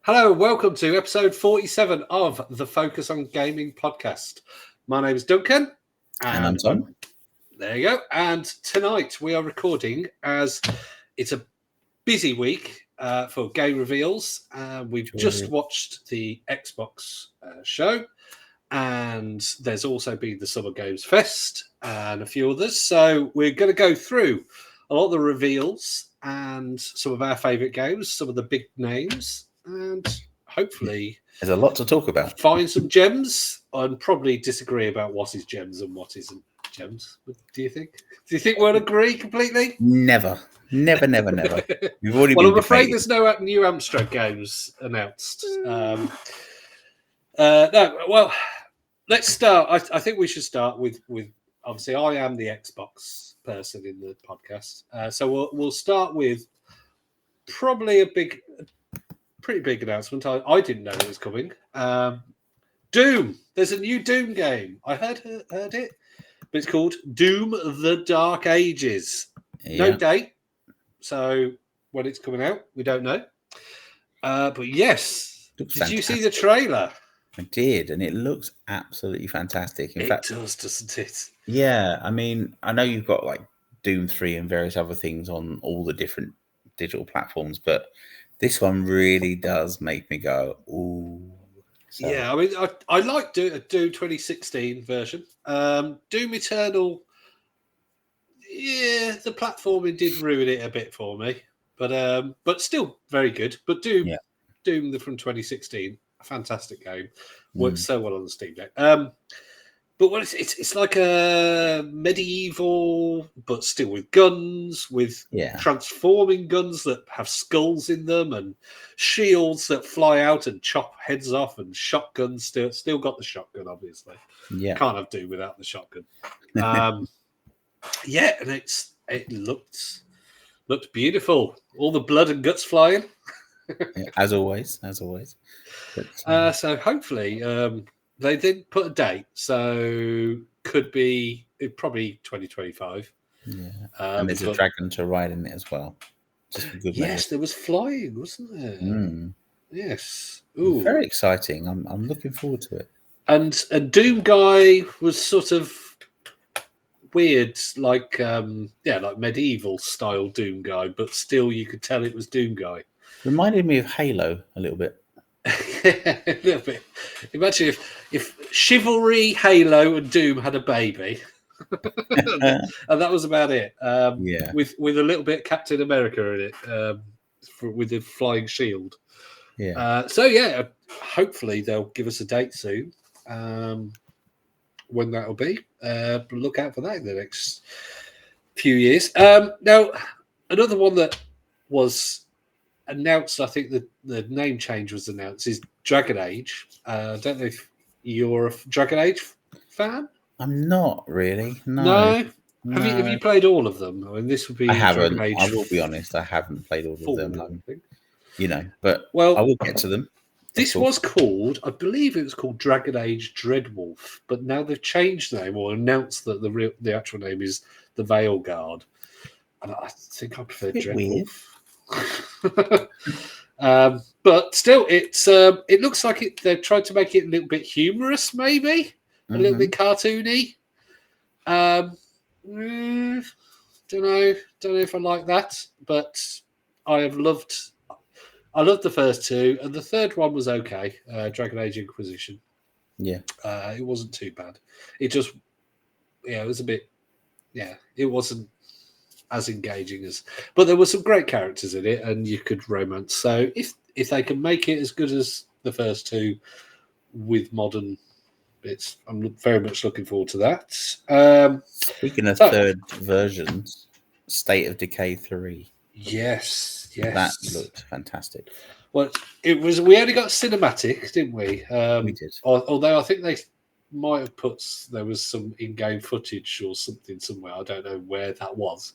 Hello, welcome to episode 47 of the Focus on Gaming podcast. My name is Duncan. And I'm Tom. There you go. And tonight we are recording as it's a busy week for game reveals. We've just watched the Xbox show, and there's also been the Summer Games Fest and a few others. So we're going to go through a lot of the reveals and some of our favourite games, some of the big names, and hopefully there's a lot to talk about. Find some gems and probably disagree about what is gems and what isn't gems. Do you think? Do you think we'll agree completely? Never. We've already well, been I'm afraid debating. there's no new Amstrad games announced. Well, let's start. I think we should start with obviously I am the Xbox person in the podcast, so we'll start with probably a pretty big announcement. I didn't know it was coming. Doom. There's a new Doom game. I heard it, but it's called Doom: The Dark Ages. Yeah. No date, so when it's coming out, we don't know. But yes, did you see the trailer? I did, and it looks absolutely fantastic. In fact, it does, doesn't it? Yeah, I mean, I know you've got like Doom 3 and various other things on all the different digital platforms, but this one really does make me go, ooh. So. Yeah, I mean, I like Doom 2016 version. Doom Eternal, yeah, the platforming did ruin it a bit for me, but still very good. But Doom from 2016, a fantastic game, works so well on the Steam Deck. But what it's like a medieval, but still with guns, with transforming guns that have skulls in them and shields that fly out and chop heads off, and shotguns. Still got the shotgun, obviously. Yeah, can't have Doom without the shotgun. And it looked beautiful. All the blood and guts flying, as always. But, so hopefully. They didn't put a date, so could be probably 2025. Yeah, and there's a dragon to ride in it as well. Just a good measure. There was flying, wasn't there? Mm. Yes. Ooh. Very exciting. I'm looking forward to it. And Doom Guy was sort of weird, like medieval style Doom Guy, but still you could tell it was Doom Guy. Reminded me of Halo a little bit. A little bit. Imagine if Chivalry, Halo, and Doom had a baby, and that was about it. With a little bit of Captain America in it, with the flying shield. Yeah. Hopefully they'll give us a date soon. When that'll be, look out for that in the next few years. Now, another one that was announced, I think the name change was announced, is Dragon Age. I don't know if you're a Dragon Age fan. I'm not really. No. Have you played all of them? I mean, this would be. I haven't. I will be honest. I haven't played all of them. But I will get to them. This was called, I believe it was called Dragon Age Dreadwolf, but now they've changed the name or announced that the actual name is the Veil Guard. And I think I prefer Dreadwolf. But still, it looks like they've tried to make it a little bit humorous, maybe a little bit cartoony. Don't know if I like that, but I loved the first two, and the third one was okay. Dragon Age Inquisition. Yeah, it wasn't too bad. It just, it was a bit, it wasn't as engaging as, but there were some great characters in it, and you could romance. So if they can make it as good as the first two with modern bits, I'm very much looking forward to that. Speaking of third versions, State of Decay 3. Yes. That looked fantastic. Well, it was. We only got cinematic, didn't we? We did. Although I think they might have there was some in-game footage or something somewhere. I don't know where that was.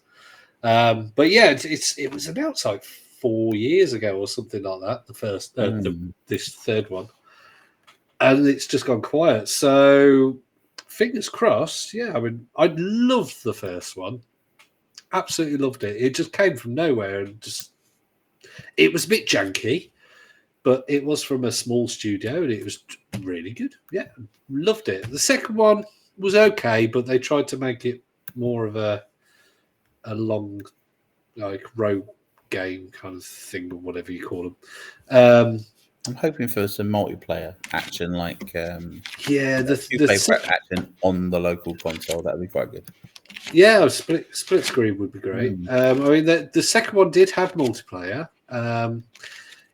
But yeah, it was announced like 4 years ago or something like that. The first, this third one, and it's just gone quiet. So fingers crossed. Yeah, I mean, I loved the first one. Absolutely loved it. It just came from nowhere and just. It was a bit janky, but it was from a small studio and it was really good. Yeah, loved it. The second one was okay, but they tried to make it more of a long, like, rogue game kind of thing or whatever you call them. I'm hoping for some multiplayer action, like the action on the local console. That would be quite good. Yeah, split screen would be great. Mm. I mean, the second one did have multiplayer.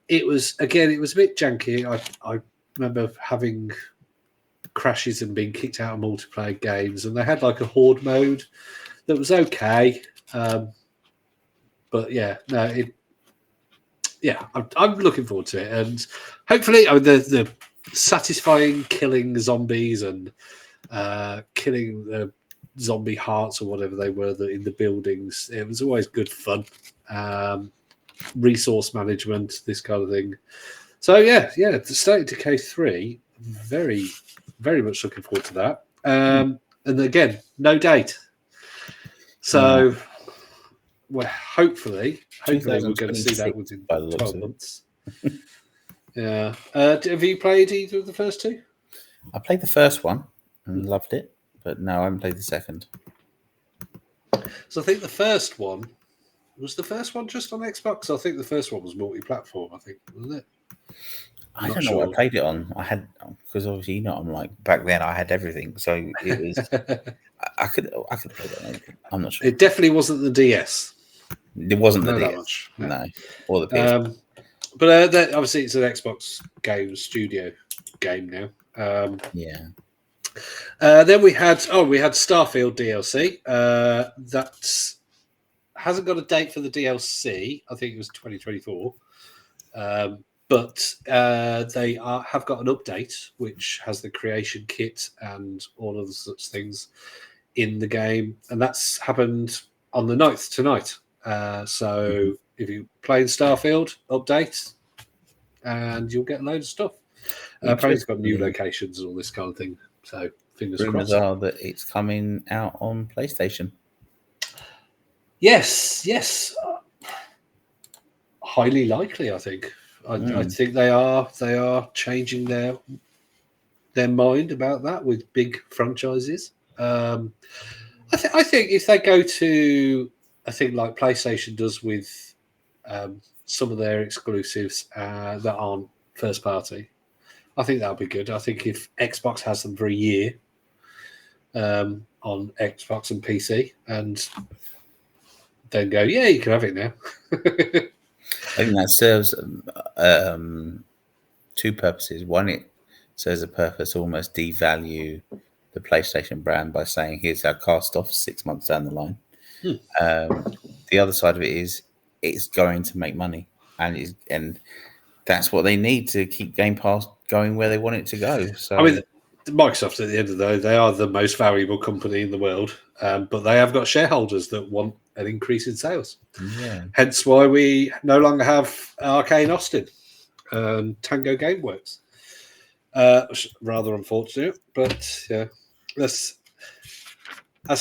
It was a bit janky. I remember having crashes and being kicked out of multiplayer games, and they had like a horde mode that was okay. But yeah, no, I'm looking forward to it, and hopefully, the satisfying killing zombies and killing the zombie hearts or whatever they were in the buildings. It was always good fun. Resource management, this kind of thing. So yeah, the State of Decay 3, very, very much looking forward to that. And again, no date. So well, hopefully we're going to see that within 12 months. Yeah. Have you played either of the first two? I played the first one and loved it, but no, I haven't played the second. So I think the first one just on Xbox. I think the first one was multi-platform. I think, wasn't it? I don't know what I played it on. I had, because obviously, I'm like, back then I had everything, so it was. I could play it on anything. I'm not sure. It definitely wasn't the DS. It wasn't the DS. That much. No, or the PS. But obviously, it's an Xbox game studio game now. Then we had Starfield DLC. That hasn't got a date for the DLC. I think it was 2024. But they have got an update which has the creation kit and all of the such things in the game, and that's happened on the 9th tonight. So if you play Starfield, update, and you'll get a load of stuff. Apparently, it's got new locations and all this kind of thing. So fingers crossed. Rumors are that it's coming out on PlayStation. Yes. Highly likely, I think. I think they are changing their mind about that with big franchises. I think if they go to a thing like PlayStation does with some of their exclusives that aren't first party, I think that'll be good. I think if Xbox has them for a year on Xbox and PC, and then go, yeah, you can have it now. I think that serves two purposes. One, it serves a purpose to almost devalue the PlayStation brand by saying, here's our cast off 6 months down the line. The other side of it is it's going to make money, and that's what they need to keep Game Pass going where they want it to go. So, I mean, Microsoft, at the end of the day, they are the most valuable company in the world, but they have got shareholders that want an increase in sales. Yeah. Hence why we no longer have Arcane Austin and Tango Gameworks. Rather unfortunate, but yeah, that's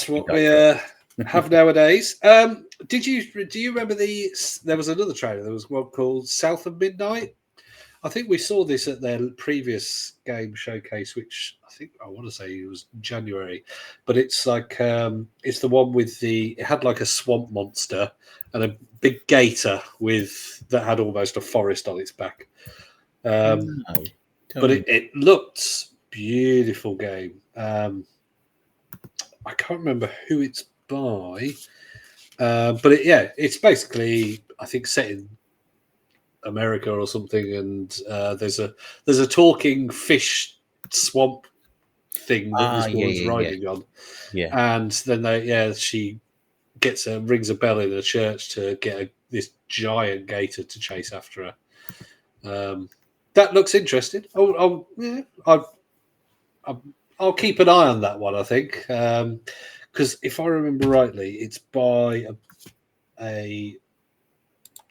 what we have nowadays. Do you remember there was another trailer? There was one called South of Midnight. I think we saw this at their previous game showcase, which I want to say it was January, but it's like it's the one with it had like a swamp monster and a big gator that had almost a forest on its back. But it looked beautiful game. I can't remember who it's by, but it's basically, I think, set in America or something, and there's a talking fish swamp thing that this woman's riding on, and then she rings a bell in a church to get this giant gator to chase after her. That looks interesting. I'll keep an eye on that one, I think, because if I remember rightly, it's by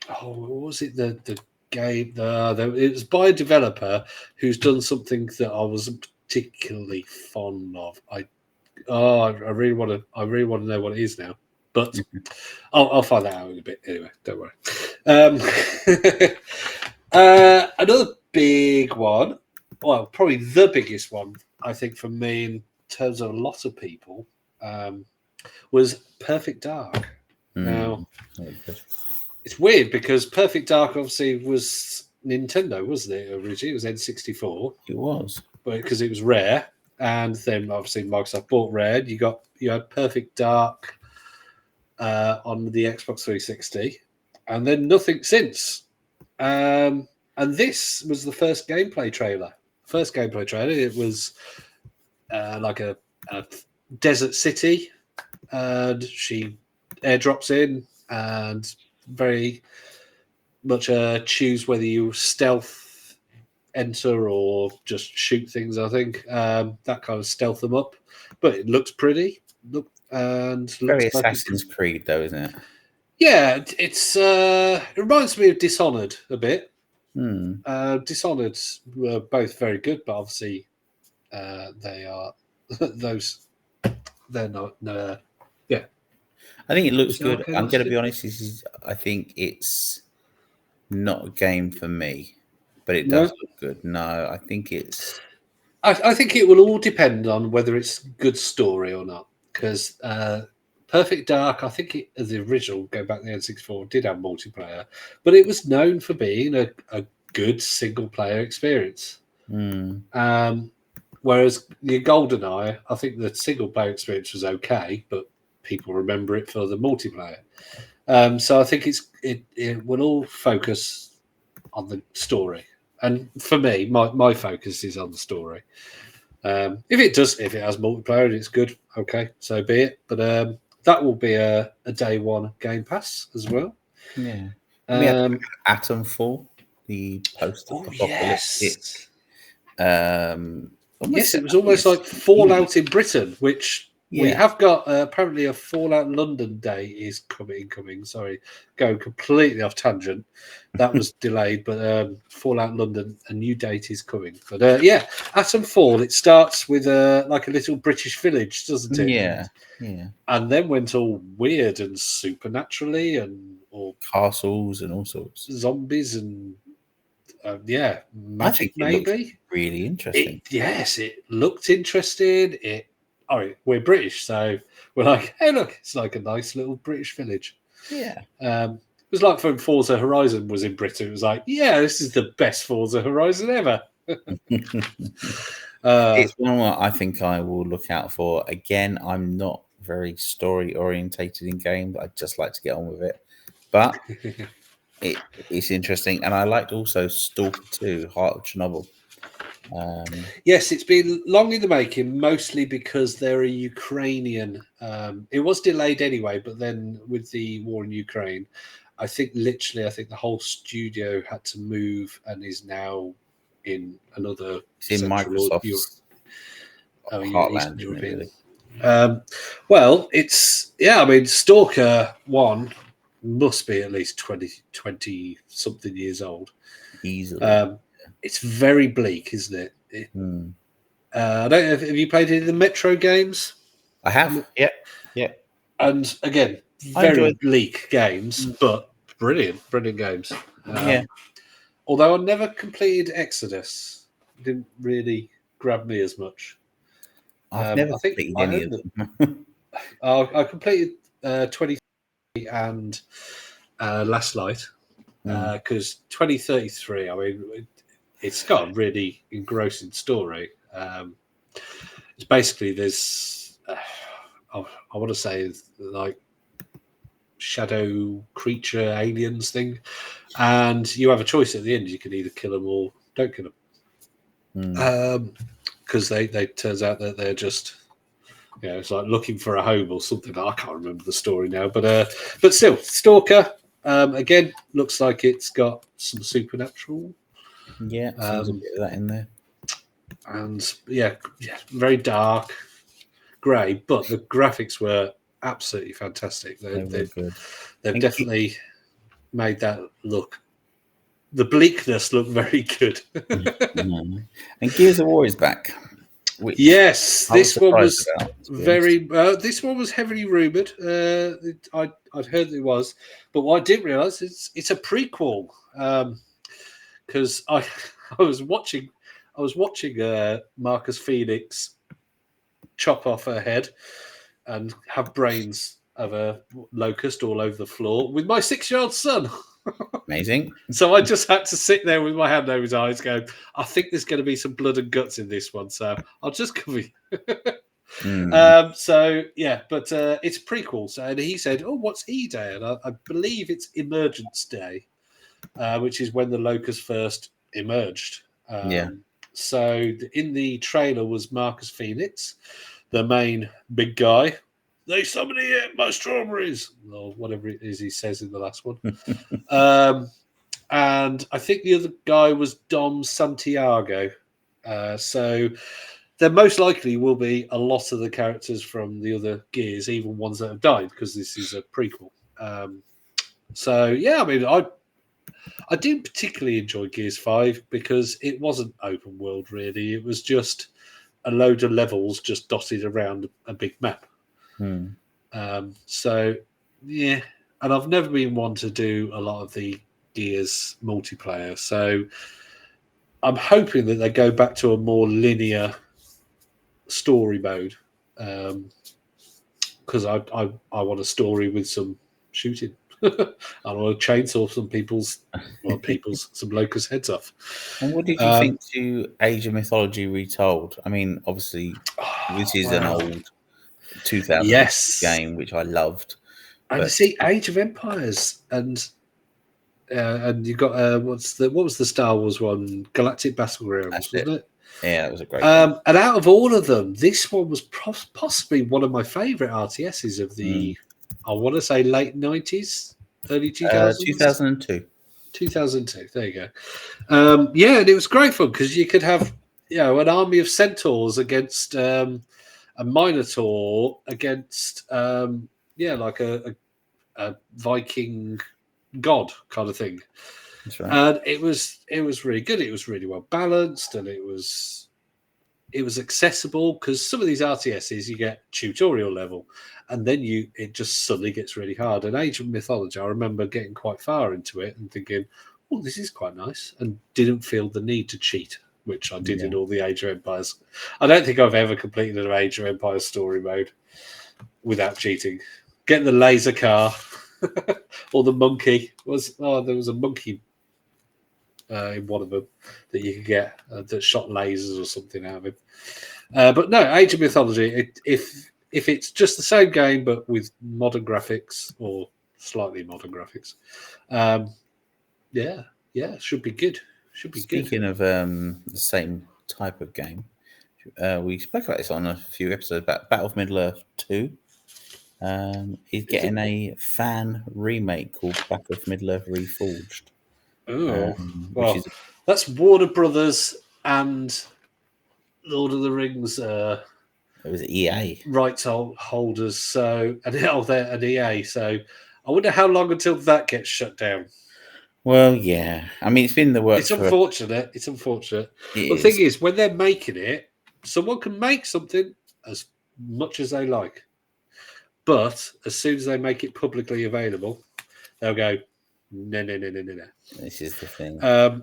what was it? The game? It was by a developer who's done something that I wasn't particularly fond of. I really want to know what it is now, but I'll find that out in a bit. Anyway, don't worry. Another big one, well, probably the biggest one, I think, for me in terms of a lot of people, was Perfect Dark. Now, it's weird because Perfect Dark obviously was Nintendo, wasn't it? Originally, it was N64. It was, but because it was Rare, and then obviously Microsoft bought Rare. You had Perfect Dark on the Xbox 360, and then nothing since. And this was the first gameplay trailer. It was like a desert city, and she airdrops in, and very much choose whether you stealth enter or just shoot things. I think that kind of stealth them up, but it looks pretty. Very Assassin's Creed, though, isn't it? Yeah, it reminds me of Dishonored a bit. Dishonored were both very good, but obviously they are those. They're not. Yeah, I think it looks good. I'm going to be honest. I think it's not a game for me, but it does look good. No, I think it's. I think it will all depend on whether it's good story or not. Because Perfect Dark, I think the original, go back to the N64, did have multiplayer, but it was known for being a good single player experience. Whereas the GoldenEye, I think the single player experience was okay, but people remember it for the multiplayer. So I think it will all focus on the story. And for me, my focus is on the story. If it has multiplayer and it's good, okay, so be it. But that will be a day one Game Pass as well. Yeah. We have Atomfall, the post-apocalyptic. Yes, it was almost like Fallout in Britain, which we have got. Apparently, a Fallout London day is coming. Sorry, going completely off tangent. That was delayed, but Fallout London, a new date is coming. But Atomfall. It starts with like a little British village, doesn't it? Yeah. And then went all weird and supernaturally, and or castles and all sorts, zombies and. Magic maybe. Really interesting. It looked interesting. We're British, so we're like, hey, look, it's like a nice little British village. Yeah. It was like when Forza Horizon was in Britain. It was like, yeah, this is the best Forza Horizon ever. It's one where I think I will look out for. Again, I'm not very story orientated in games. I just like to get on with it, but. It's interesting, and I liked also Stalker 2, Heart of Chernobyl. Yes, it's been long in the making, mostly because they're a Ukrainian. It was delayed anyway, but then with the war in Ukraine, I think the whole studio had to move and is now in another in Microsoft's heartland, European. Well, Stalker 1 must be at least 20 something years old. Easily. It's very bleak, isn't it? I don't know. Have you played any of the Metro games? I have. Yeah. And again, very bleak games, but brilliant games. Although I never completed Exodus, it didn't really grab me as much. I've never completed any of them. I completed 23 and Last Light because 2033. I mean, it's got a really engrossing story. It's basically this. I want to say like shadow creature aliens thing, and you have a choice at the end. You can either kill them or don't kill them. Because they turns out that they're just. It's like looking for a home or something. I can't remember the story now, but still, Stalker again looks like it's got some supernatural. Yeah, seems a bit of that in there. And very dark, grey, but the graphics were absolutely fantastic. They've definitely made that look. The bleakness looked very good. And Gears of War is back. Yes, this one was this one was heavily rumored. I'd heard it was, but what I didn't realize it's a prequel. because I was watching Marcus Phoenix chop off her head and have brains of a locust all over the floor with my 6-year-old son. Amazing. So I just had to sit there with my hand over his eyes going, I think there's going to be some blood and guts in this one, so I'll just cover you. So yeah, but it's a prequel. So, and he said, "Oh, what's E Day?" And I believe it's Emergence Day, which is when the Locust first emerged. So in the trailer was Marcus Phoenix, the main big guy. They summoned my strawberries, or whatever it is he says in the last one. And I think the other guy was Dom Santiago. So there most likely will be a lot of the characters from the other Gears, even ones that have died, because this is a prequel. So yeah, I mean, I didn't particularly enjoy Gears 5 because it wasn't open world really. It was just a load of levels just dotted around a big map. So yeah, and I've never been one to do a lot of the Gears multiplayer. So I'm hoping that they go back to a more linear story mode, because I want a story with some shooting. I want to chainsaw some locust heads off. And what did you think to Age of Mythology Retold? I mean, obviously, this is an old 2000 game which I loved. And see, Age of Empires, and you got what was the Star Wars one? Galactic Battlegrounds, wasn't it? Yeah, that was a great game. And out of all of them, this one was possibly one of my favourite RTSs of the, I want to say late 90s, early 2000s? 2002. 2002, there you go. Yeah, and it was great fun because you could have, an army of centaurs against a minotaur against, like a Viking god kind of thing. That's right. And it was really good. It was really well balanced, and it was accessible, because some of these RTSs you get tutorial level, and then it just suddenly gets really hard. And Age of Mythology, I remember getting quite far into it and thinking, "Oh, this is quite nice," and didn't feel the need to cheat, which I did in all the Age of Empires. I don't think I've ever completed an Age of Empires story mode without cheating. Getting the laser car or the monkey there was a monkey in one of them that you could get that shot lasers or something out of it. But no, Age of Mythology, if it's just the same game but with modern graphics or slightly modern graphics, should be good. Speaking of the same type of game, we spoke about this on a few episodes about Battle of Middle-earth 2. He's getting a fan remake called Battle of Middle-earth Reforged. That's Warner Brothers and Lord of the Rings. It was EA rights holders. So they're an EA. So I wonder how long until that gets shut down. Well, yeah. I mean, it's been in the works. It's unfortunate. But the thing is, when they're making it, someone can make something as much as they like, but as soon as they make it publicly available, they'll go, no. This is the thing. So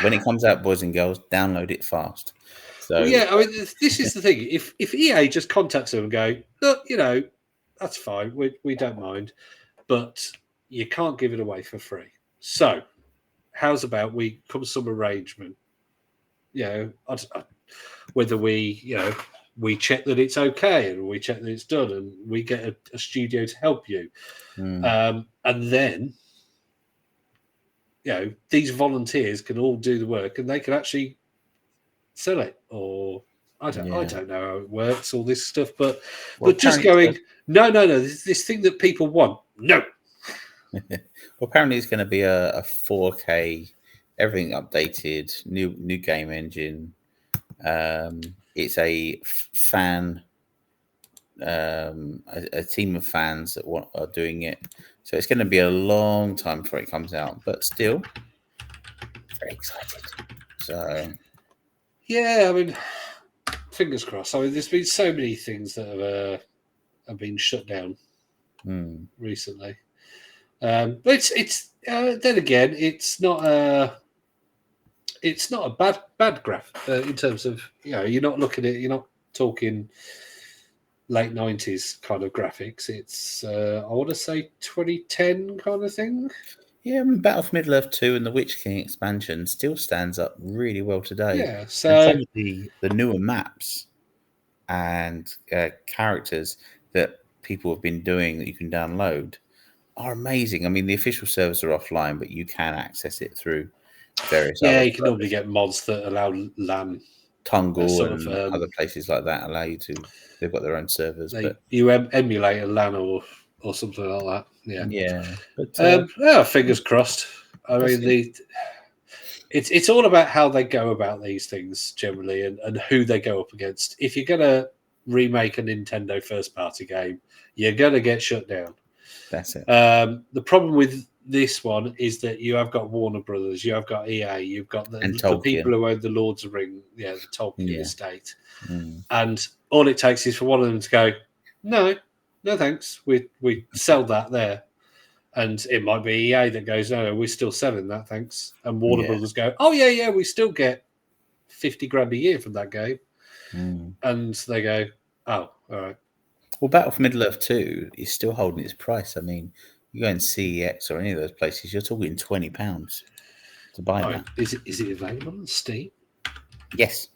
when it comes out, boys and girls, download it fast. So I mean, this is the thing. If EA just contacts them and go, look, that's fine. We don't mind, but you can't give it away for free. So how's about we come to some arrangement? Whether we check that it's okay, and we check that it's done, and we get a studio to help you, and then these volunteers can all do the work, and they can actually sell it, or I don't know how it works, all this stuff, but just going no, this thing that people want, no. Well, apparently it's going to be a 4K, everything updated, new game engine. It's a fan, a team of fans that are doing it. So it's going to be a long time before it comes out, but still very excited. So yeah, I mean, fingers crossed. I mean, there's been so many things that have been shut down recently. But it's then again, it's not it's not a bad graph in terms of you're not looking at you're not talking late 90s kind of graphics. It's I want to say 2010 kind of thing. Yeah, I mean, Battle for Middle Earth 2 and the Witch King expansion still stands up really well today. Yeah, so and some of the newer maps and characters that people have been doing that you can download are amazing. I mean, the official servers are offline, but you can access it through various other you can servers. normally get mods that allow LAN. Tungle and other places like that allow you to. They've got their own servers, but you emulate a LAN or something like that. Yeah, but fingers crossed. I mean, it's all about how they go about these things generally and who they go up against. If you're gonna remake a Nintendo first party game, you're gonna get shut down. That's it. The problem with this one is that you have got Warner Brothers, you have got EA, you've got the people who own the Lords of the Ring, the Tolkien estate, and all it takes is for one of them to go, no thanks, we sell that there, and it might be EA that goes, no, we're still selling that, thanks, and Warner Brothers go, oh yeah, we still get 50 grand a year from that game, and they go, oh, all right. Well, Battle for Middle Earth 2 is still holding its price. I mean, you go in CEX or any of those places, you're talking £20 to buy that. Is it available on Steam? Yes.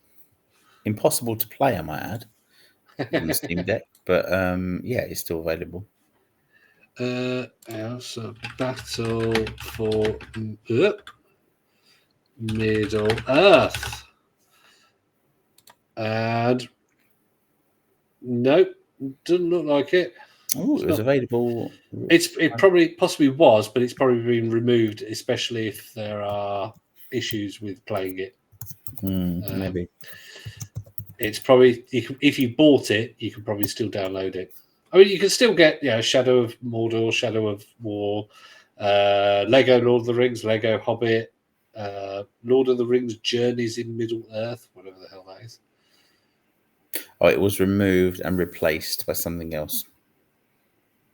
Impossible to play, I might add, on the Steam Deck. But, it's still available. So Battle for Middle Earth. And nope, doesn't look like it. Oh, it was available. It probably possibly was, but it's probably been removed, especially if there are issues with playing it. Maybe. It's probably if you bought it, you can probably still download it. I mean, you can still get Shadow of Mordor, Shadow of War, Lego Lord of the Rings, Lego Hobbit, Lord of the Rings Journeys in Middle Earth, whatever the hell that is. Oh, it was removed and replaced by something else.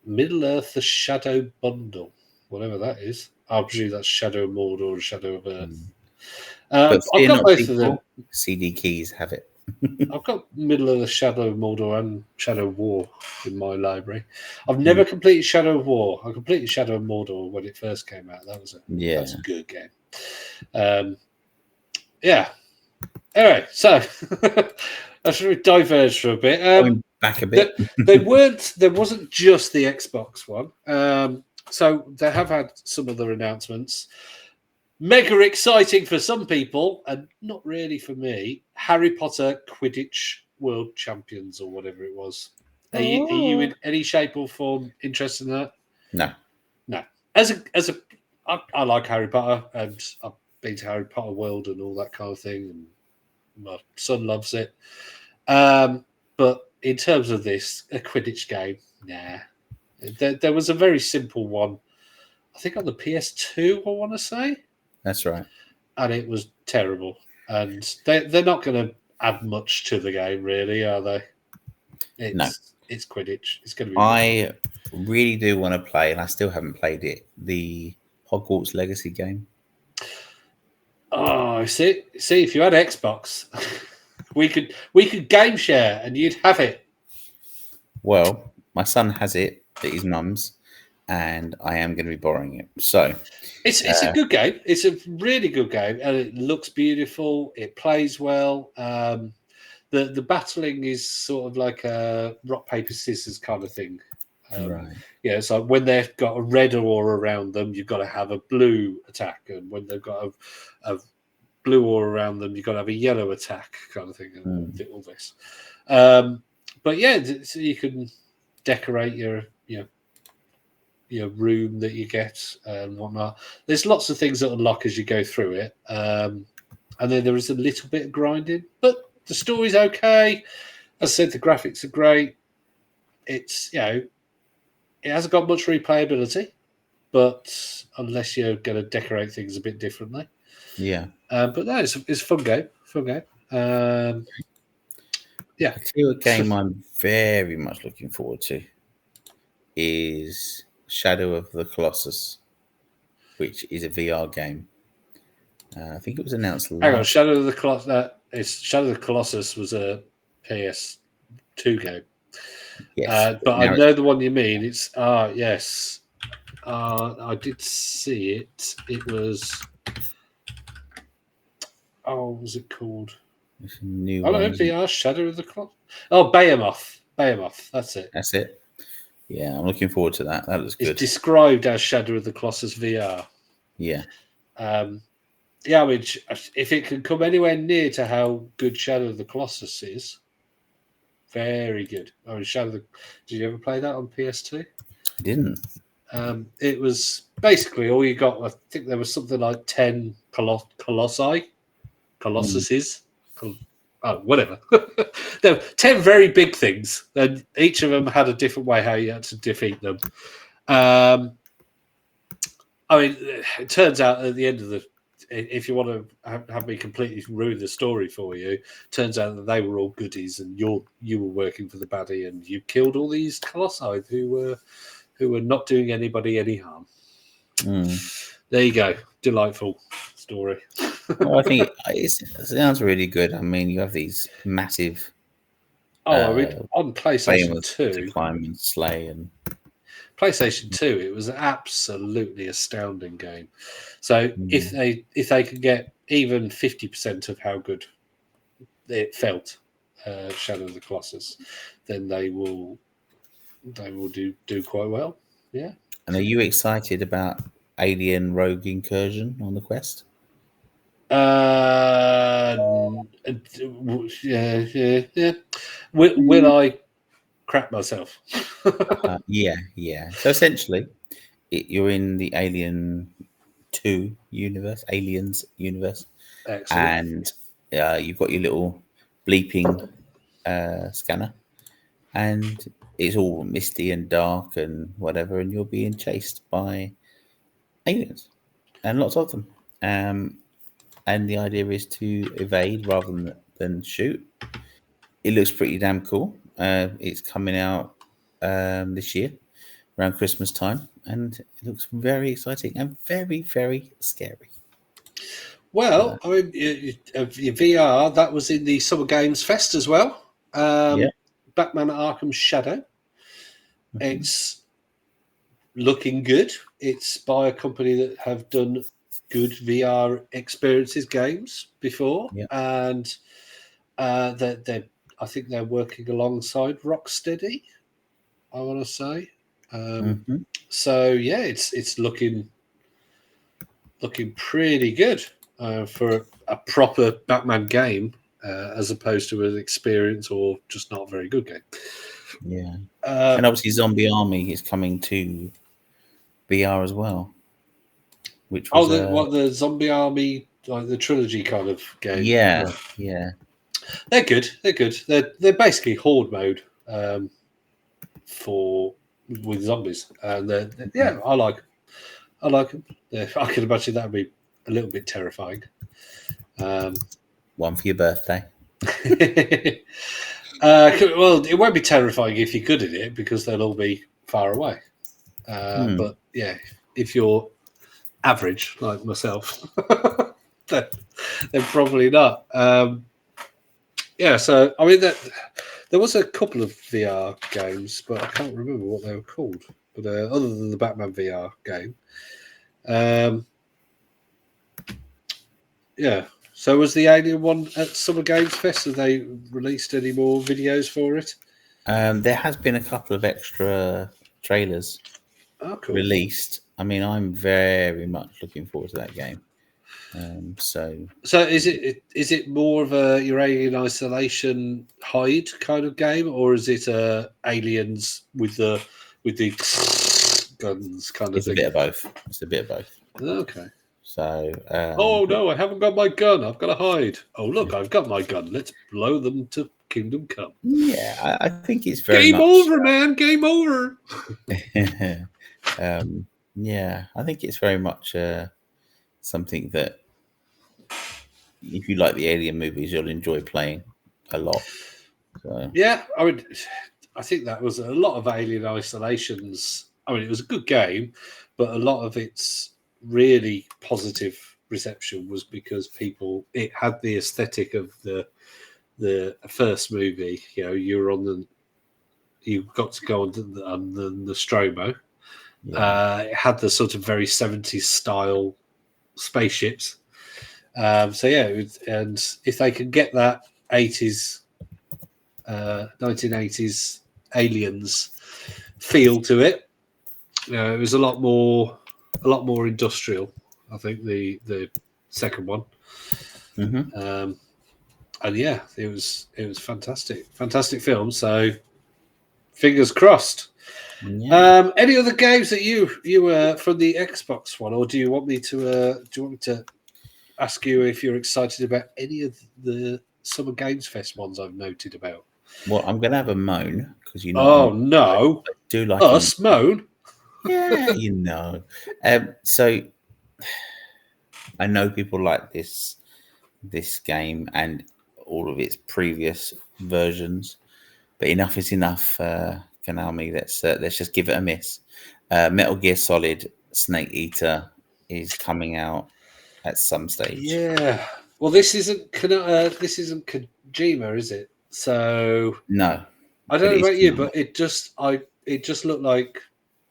Middle Earth, the Shadow Bundle, whatever that is. I presume that's Shadow of Mordor or Shadow of Earth. But I've got both of them. CD keys have it. I've got Middle of the Shadow of Mordor and Shadow of War in my library. I've never completed Shadow of War. I completed Shadow of Mordor when it first came out. That's a good game. Anyway, so I should diverge for a bit. Going back a bit. There wasn't just the Xbox one. So they have had some other announcements. Mega exciting for some people, and not really for me. Harry Potter Quidditch World Champions, or whatever it was. Are you in any shape or form interested in that? No. I like Harry Potter, and I've been to Harry Potter World and all that kind of thing, and my son loves it. But in terms of this, a Quidditch game, nah. There was a very simple one, I think on the PS2, I want to say. That's right. And it was terrible. And they're not going to add much to the game, really, are they? No. It's Quidditch. It's going to be. I really do want to play, and I still haven't played it, the Hogwarts Legacy game. Oh, see, if you had Xbox, we could game share, and you'd have it. Well, my son has it at his mum's, and I am going to be borrowing it. So it's a good game. It's a really good game, and it looks beautiful. It plays well. The battling is sort of like a rock paper scissors kind of thing. Right. Yeah, so when they've got a red aura around them, you've got to have a blue attack, and when they've got a blue aura around them, you've got to have a yellow attack kind of thing. And all this, but yeah, so you can decorate your room that you get and whatnot. There's lots of things that unlock as you go through it, and then there is a little bit of grinding, but the story's okay. As I said, the graphics are great. It's it hasn't got much replayability, but unless you're going to decorate things a bit differently, but no, it's a fun game. Yeah, a game I'm very much looking forward to is Shadow of the Colossus, which is a VR game. I think it was announced Hang on, Shadow of the Colossus was a PS2 game. Yes, but I know the one you mean. It's yes. I did see it. It was. Oh, what was it called? It's a new one. VR Shadow of the Colossus. Oh, Behemoth. Behemoth. That's it. That's it. Yeah, I'm looking forward to that. That looks good. It's described as Shadow of the Colossus VR. Yeah. Yeah, I mean, if it can come anywhere near to how good Shadow of the Colossus is, very good. I mean, did you ever play that on PS2? I didn't. It was basically all you got. I think there was something like 10 colossuses. Whatever. There were 10 very big things, and each of them had a different way how you had to defeat them. I mean, it turns out at the end of if you want to have me completely ruin the story for you, turns out that they were all goodies, and you were working for the baddie, and you killed all these colossi who were not doing anybody any harm. There you go. Delightful story. Well, I think it sounds really good. I mean, you have these massive. I mean, on PlayStation 2, to climb and slay, and PlayStation 2, it was an absolutely astounding game. So if they could get even 50% of how good it felt, Shadow of the Colossus, then they will do quite well. Yeah. And are you excited about Alien Rogue Incursion on the Quest? Yeah. Will I crap myself? Yeah. So essentially, you're in the Aliens universe, Excellent. and you've got your little bleeping scanner, and it's all misty and dark and whatever, and you're being chased by aliens, and lots of them. And the idea is to evade rather than shoot. It looks pretty damn cool. It's coming out this year around Christmas time, and it looks very exciting and very, very scary. Well, I mean, your VR, that was in the Summer Games Fest as well. Batman Arkham Shadow. It's looking good. It's by a company that have done good VR experiences games before, and I think they're working alongside Rocksteady, I want to say. So yeah, it's looking pretty good for a proper Batman game, as opposed to an experience or just not a very good game. Yeah, and obviously Zombie Army is coming to VR as well, which was the Zombie Army, like the trilogy kind of game. Yeah. They're good. They're basically horde mode with zombies, and I like them. I can imagine that would be a little bit terrifying. One for your birthday. Well, it won't be terrifying if you're good at it because they'll all be far away. But yeah, if you're average like myself, then probably not. So I mean that there was a couple of VR games, but I can't remember what they were called. But other than the Batman VR game, So was the Alien one at Summer Games Fest? Have they released any more videos for it? There has been a couple of extra trailers released. I mean, I'm very much looking forward to that game. So is it more of your Alien Isolation hide kind of game, or is it aliens with the guns kind of thing? It's a bit of both. Okay. So oh no, I haven't got my gun. I've got to hide. Oh look, I've got my gun. Let's blow them to Kingdom Come. Yeah, I think it's very game over, man. Game over. Yeah, I think it's very much something that if you like the Alien movies, you'll enjoy playing a lot. So. Yeah, I think that was a lot of Alien Isolations. I mean, it was a good game, but a lot of its really positive reception was because it had the aesthetic of the first movie. You know, you got to go on the Nostromo. Yeah. It had the sort of very 70s style spaceships. So yeah, and if they can get that 80s, 1980s aliens feel to it, it was a lot more industrial. I think the second one, and yeah, it was fantastic film. So fingers crossed. Yeah. Any other games that you from the Xbox one, or do you want me to ask you if you're excited about any of the Summer Games Fest ones I've noted about? Well, I'm gonna have a moan because Oh no, I do like us moan. Yeah, so I know people like this game and all of its previous versions, but enough is enough, Konami. Let's just give it a miss. Metal Gear Solid Snake Eater is coming out at some stage. Yeah. Well, this isn't Kojima, is it? So No, I don't know about you, but it just looked like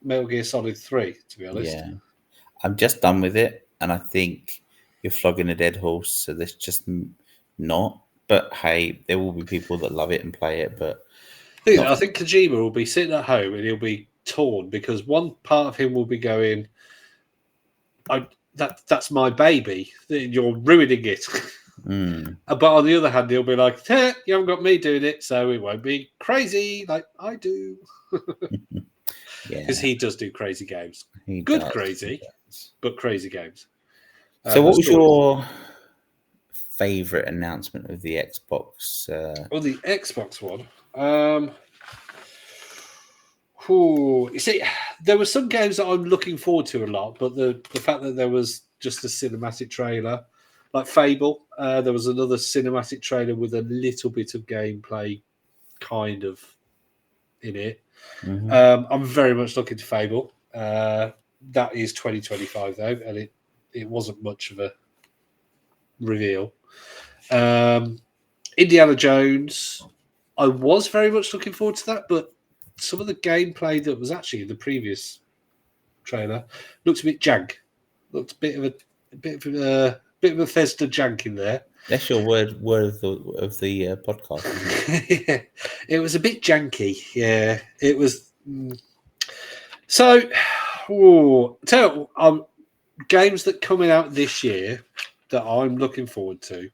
Metal Gear Solid 3, to be honest. Yeah, I'm just done with it, and I think you're flogging a dead horse. So there's just not. But hey, there will be people that love it and play it. But I think Kojima will be sitting at home and he'll be torn because one part of him will be going, that's my baby. You're ruining it." But on the other hand, he'll be like, "You haven't got me doing it, so it won't be crazy like I do." Because he does do crazy games. Crazy, but crazy games. So what was your favourite announcement of the Xbox? The Xbox one. You see, there were some games that I'm looking forward to a lot, but the fact that there was just a cinematic trailer, like Fable, there was another cinematic trailer with a little bit of gameplay kind of in it. I'm very much looking to Fable. That is 2025 though, and it wasn't much of a reveal. Indiana Jones, I was very much looking forward to that, but some of the gameplay that was actually in the previous trailer looked a bit jank. Looked a bit of a Bethesda jank in there. That's your word of the podcast. Isn't it? Yeah, it was a bit janky. Yeah, it was. So, games that coming out this year that I'm looking forward to.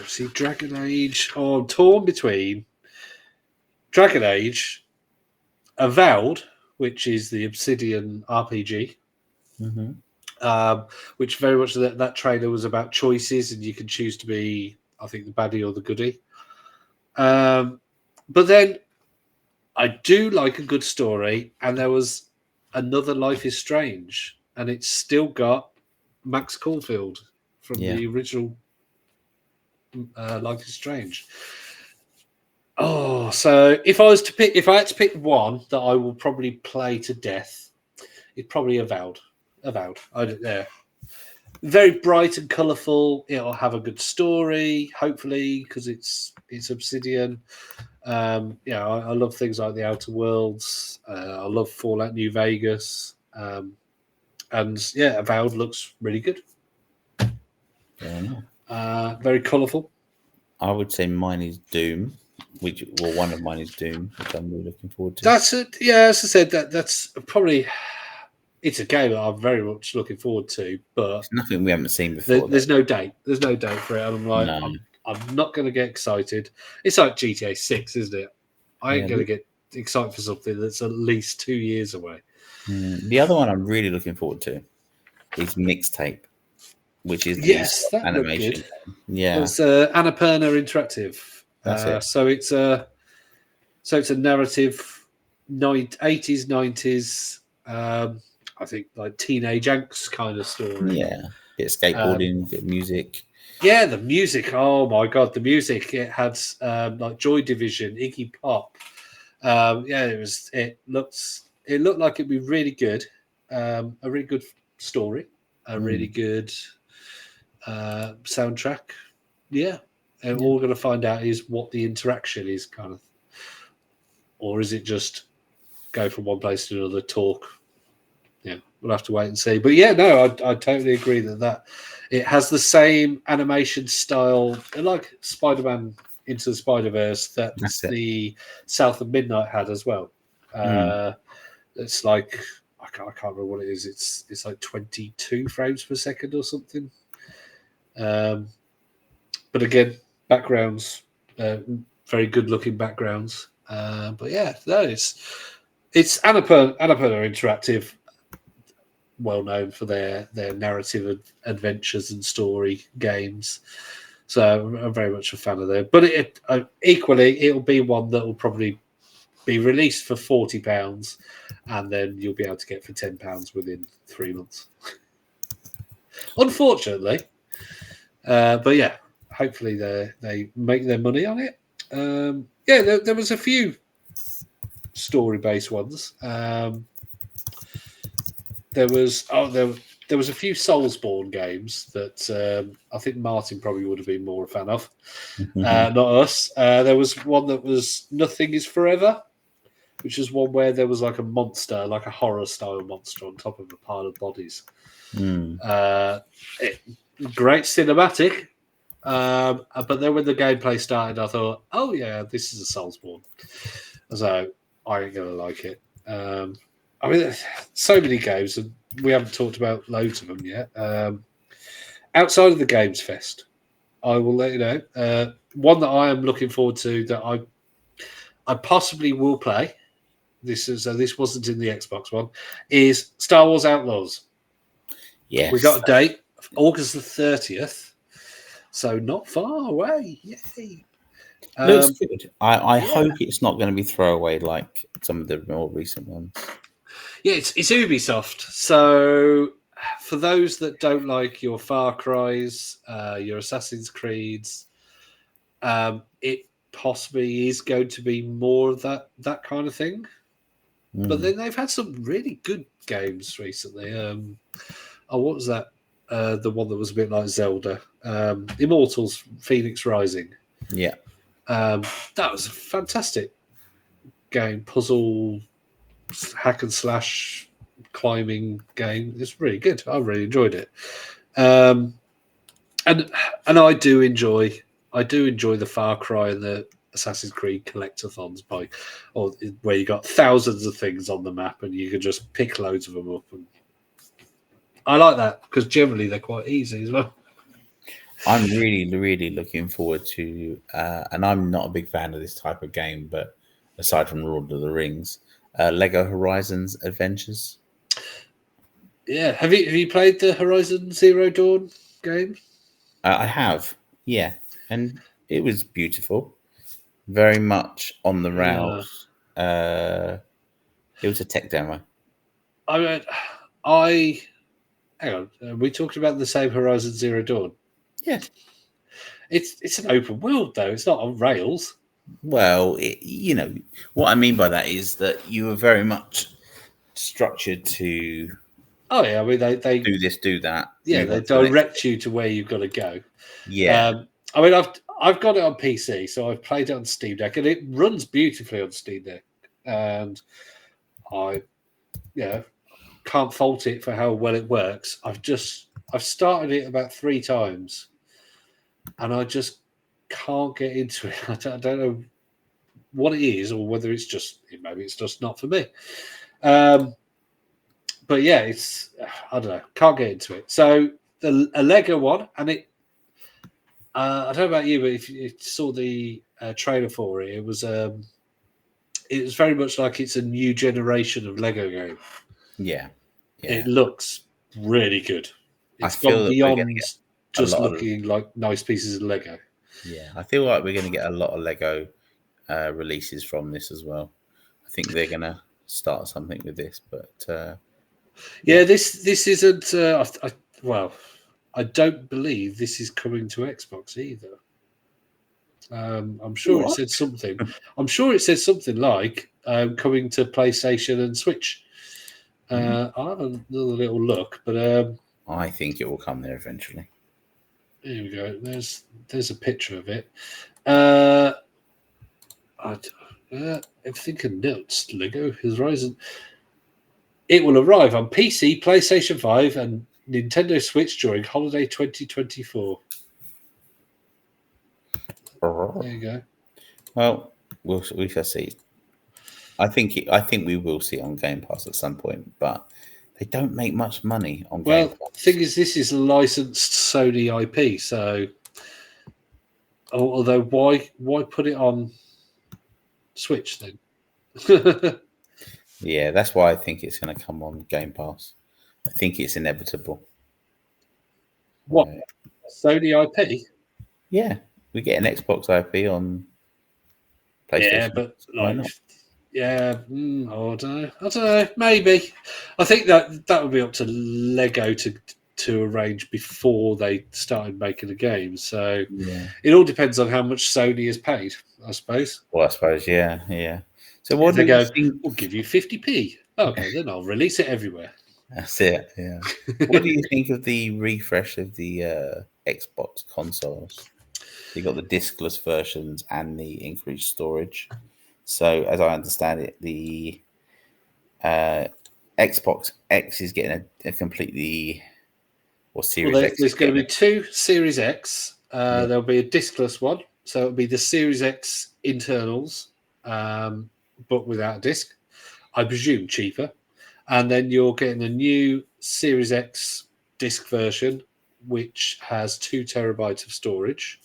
See, Dragon Age. I'm torn between Dragon Age, Avowed, which is the Obsidian RPG, which very much that trailer was about choices, and you can choose to be, I think, the baddie or the goodie. But then I do like a good story, and there was another Life is Strange, and it's still got Max Caulfield from the original Life is Strange. So if I had to pick one that I will probably play to death, it's probably Avowed. Very bright and colourful. It'll have a good story, hopefully, because it's Obsidian. I love things like the Outer Worlds. I love Fallout New Vegas. And yeah, Avowed looks really good. Very colourful. I would say mine is Doom. One of mine is Doom, which I'm really looking forward to. That's it. Yeah, as I said, that's probably. It's a game that I'm very much looking forward to, but it's nothing we haven't seen before. There's no date. There's no date for it, and I'm like, I'm not going to get excited. It's like GTA 6, isn't it? I ain't going to get excited for something that's at least 2 years away. The other one I'm really looking forward to is Mixtape, which is that animation. Yeah, it's Annapurna Interactive. That's it. So it's a narrative, 80s, 90s. I think like teenage angst kind of story. Yeah, bit of skateboarding, bit of music. Yeah, the music. Oh my god, the music! It had like Joy Division, Iggy Pop. It looked like it'd be really good. a really good story, a really good soundtrack. Yeah. And all we're going to find out is what the interaction is, kind of. Or is it just go from one place to another, talk? Yeah, we'll have to wait and see. But yeah, no, I totally agree that it has the same animation style, like Spider-Man Into the Spider-Verse, that the South of Midnight had as well. It's like I can't remember what it is. It's like 22 frames per second or something. But again, backgrounds, very good looking backgrounds. But yeah, no, it's Annapurna Interactive, well known for their narrative adventures and story games. So I'm very much a fan of them. But equally, it'll be one that will probably be released for £40, and then you'll be able to get for £10 within 3 months. Unfortunately, but yeah, hopefully they make their money on it. Yeah, there was a few story-based ones. There was a few Soulsborne games that I think Martin probably would have been more a fan of, not us. There was one that was Nothing Is Forever, which is one where there was like a monster, like a horror-style monster on top of a pile of bodies. Great cinematic, but then when the gameplay started, I thought, oh yeah, this is a Soulsborne. So I ain't gonna like it. I mean, so many games, and we haven't talked about loads of them yet. Outside of the Games Fest, I will let you know. One that I am looking forward to that I possibly will play. This wasn't in the Xbox one. Is Star Wars Outlaws. Yes, we got a date, August the 30th, so not far away. Yay! Looks good. I hope it's not going to be throwaway like some of the more recent ones. Yeah, it's Ubisoft. So for those that don't like your Far Cry's, your Assassin's Creeds, it possibly is going to be more of that kind of thing. But then they've had some really good games recently. What was that? The one that was a bit like Zelda, Immortals: Phoenix Rising. Yeah, that was a fantastic game, puzzle, hack and slash, climbing game. It's really good. I really enjoyed it. And I do enjoy the Far Cry and the Assassin's Creed collectathons where you got thousands of things on the map and you can just pick loads of them up. And I like that because generally they're quite easy as well. I'm really, really looking forward to, and I'm not a big fan of this type of game, but aside from Lord of the Rings, Lego Horizons Adventures. Yeah, have you played the Horizon Zero Dawn game? I have, yeah, and it was beautiful. Very much on the rails. It was a tech demo. Hang on. Are we talking about the same Horizon Zero Dawn? Yeah. It's an open world though. It's not on rails. Well, what I mean by that is that you were very much structured to. Oh yeah, I mean they do this, do that. Yeah, they direct you to where you've got to go. Yeah. I mean, I've got it on PC, so I've played it on Steam Deck, and it runs beautifully on Steam Deck. And I can't fault it for how well it works. I've started it about 3 times, and I just can't get into it. I don't know what it is, or whether maybe it's just not for me. But yeah, I don't know. Can't get into it. So a Lego one, and it. I don't know about you, but if you saw the trailer for it, it was very much like it's a new generation of Lego game. Yeah. It looks really good. It's gone beyond just looking like nice pieces of Lego. Yeah, I feel like we're going to get a lot of Lego releases from this as well. I think they're going to start something with this, but this isn't. I don't believe this is coming to Xbox either. I'm sure it said something. I'm sure it said something like coming to PlayStation and Switch. I'll have another little look, but I think it will come there eventually. here we go. There's a picture of it. Everything can notes. Lego Horizon. It will arrive on PC, PlayStation 5, and Nintendo Switch during holiday 2024. There you go. Well, we shall see. I think we will see it on Game Pass at some point, but they don't make much money on Game Pass. The thing is, this is licensed Sony IP, so although why put it on Switch then? Yeah, that's why I think it's going to come on Game Pass. I think it's inevitable. What? Sony IP? Yeah, we get an Xbox IP on PlayStation. Yeah, but I don't know. Maybe. I think that would be up to Lego to arrange before they started making a game. So it all depends on how much Sony has paid, I suppose. Well, I suppose, yeah. So what do you think? We'll give you 50p. Okay, then I'll release it everywhere. That's it. Yeah. What do you think of the refresh of the Xbox consoles? You got the diskless versions and the increased storage. So, as I understand it, the Xbox X is getting a completely Series X. There's going to be two Series X. There'll be a diskless one, so it'll be the Series X internals, but without a disc. I presume cheaper. And then you're getting a new Series X disc version, which has 2 terabytes of storage.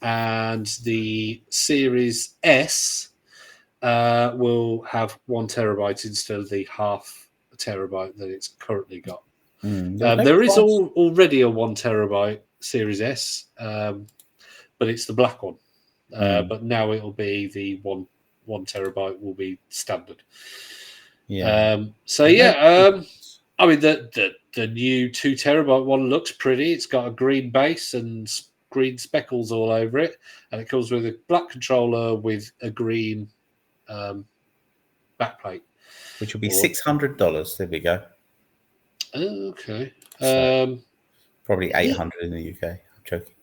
And the Series S will have 1 terabyte instead of the half terabyte that it's currently got. There is already a 1 terabyte Series S, but it's the black one. But now it'll be the 1 terabyte will be standard. Yeah. I mean the new 2 terabyte one looks pretty. It's got a green base and green speckles all over it, and it comes with a black controller with a green backplate, which will be $600. There we go. Okay. Probably 800 in the UK. I'm joking.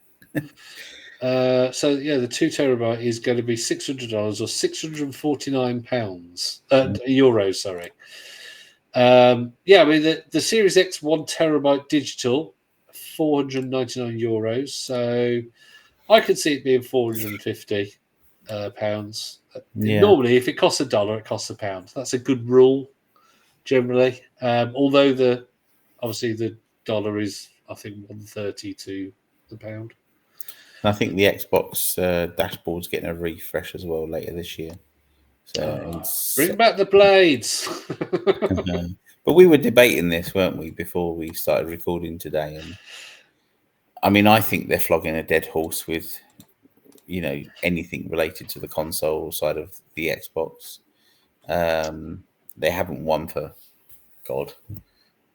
The 2 terabyte is going to be $600 or £649 euros. Sorry. I mean the Series X 1 terabyte digital, €499. So I could see it being £450. Normally, if it costs $1, it costs £1. That's a good rule generally. Although obviously the dollar is, I think, 130 to the pound. I think the Xbox dashboard's getting a refresh as well later this year. So bring back the blades. But we were debating this, weren't we, before we started recording today? And I mean, I think they're flogging a dead horse with, anything related to the console side of the Xbox. They haven't won for God.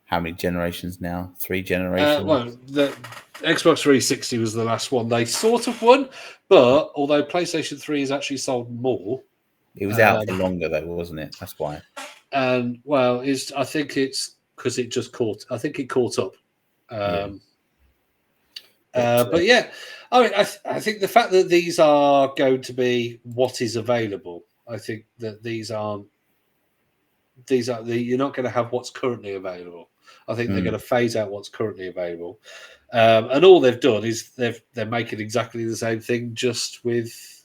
How many generations now? 3 generations? The Xbox 360 was the last one they sort of won, but although PlayStation 3 has actually sold more. It was out for longer, though, wasn't it? That's why. And, I think it's because it just caught up. But yeah, I mean, I think the fact that these are going to be what is available, I think that you're not going to have what's currently available. I think they're going to phase out what's currently available, and all they've done is they're making exactly the same thing, just with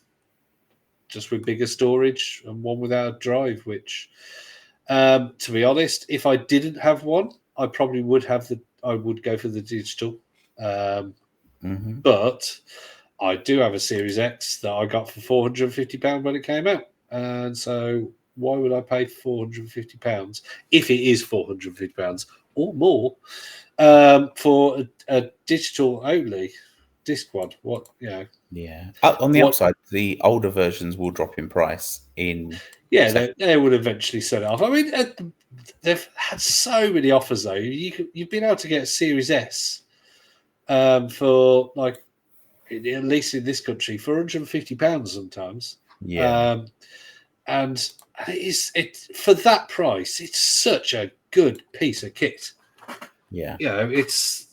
bigger storage and one without a drive. Which, to be honest, if I didn't have one, I probably would I would go for the digital. But I do have a Series X that I got for £450 when it came out, and so why would I pay £450 if it is £450 or more for a digital only disc one? Yeah. On the upside, the older versions will drop in price they would eventually sell it off. I mean, they've had so many offers though. You've been able to get a Series S for at least in this country for £150 sometimes. And it for that price, it's such a good piece of kit. Yeah. It's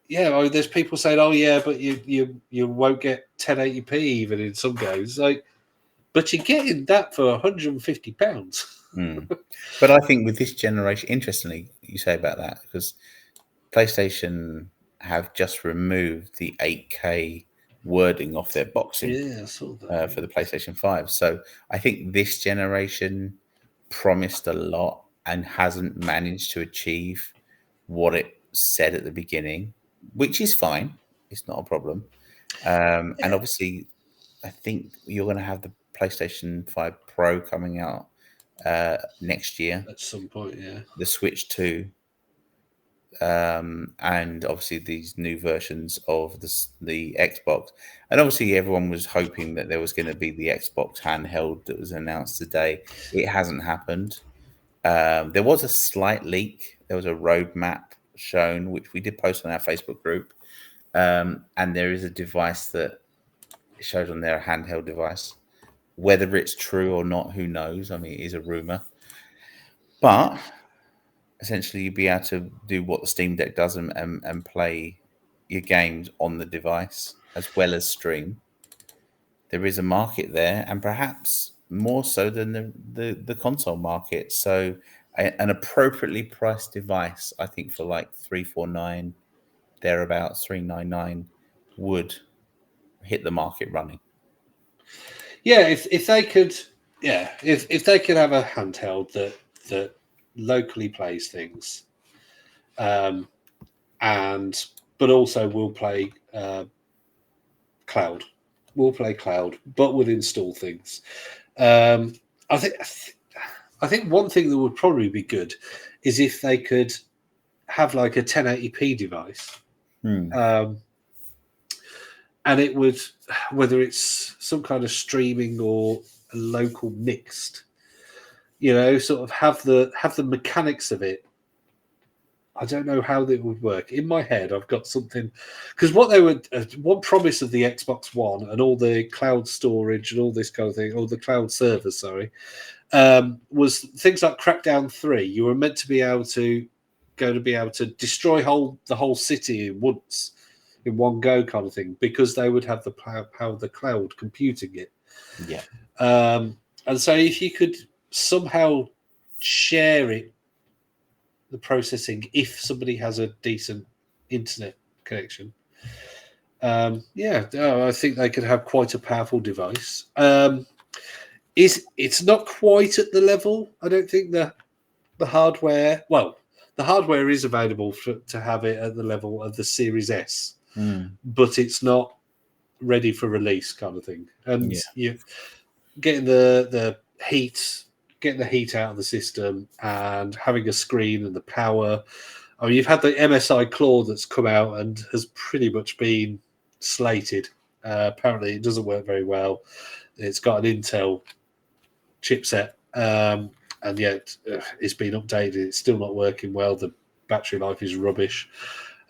there's people saying, oh yeah, but you won't get 1080p even in some games. Like, but you're getting that for £150. But I think with this generation, interestingly, you say about that, because PlayStation have just removed the 8K wording off their boxing I saw that. for the PlayStation 5. So I think this generation promised a lot and hasn't managed to achieve what it said at the beginning, which is fine. It's not a problem. And obviously, I think you're going to have the PlayStation 5 Pro coming out next year. At some point, yeah. The Switch 2. And obviously these new versions of the Xbox. And obviously everyone was hoping that there was going to be the Xbox handheld that was announced today. It hasn't happened. There was a slight leak. There was a roadmap shown, which we did post on our Facebook group. And there is a device that shows on there, a handheld device. Whether it's true or not, who knows? I mean, it is a rumor. But essentially, you'd be able to do what the Steam Deck does and play your games on the device as well as stream. There is a market there, and perhaps more so than the console market. So an appropriately priced device, I think, for like $349, thereabouts, $399, would hit the market running. Yeah, if they could, if they could have a handheld that locally plays things, but also will play cloud, but will install things. I think one thing that would probably be good is if they could have like a 1080p device, and it would, whether it's some kind of streaming or a local mixed, sort of have the mechanics of it. I don't know how that would work. In my head, I've got something, because what they would, one promise of the Xbox One and all the cloud storage and all this kind of thing, or the cloud servers, was things like Crackdown 3. You were meant to be able to destroy the whole city in once, in one go, kind of thing, because they would have the power of the cloud computing it. Yeah. And so if you could somehow share it, the processing, if somebody has a decent internet connection, I think they could have quite a powerful device. It's not quite at the level, I don't think, the hardware. Well, the hardware is available to have it at the level of the Series S, but it's not ready for release, kind of thing. And you're getting the heat out of the system and having a screen and the power. I mean, you've had the MSI Claw that's come out and has pretty much been slated. Apparently, it doesn't work very well. It's got an Intel chipset, and yet it's been updated. It's still not working well. The battery life is rubbish.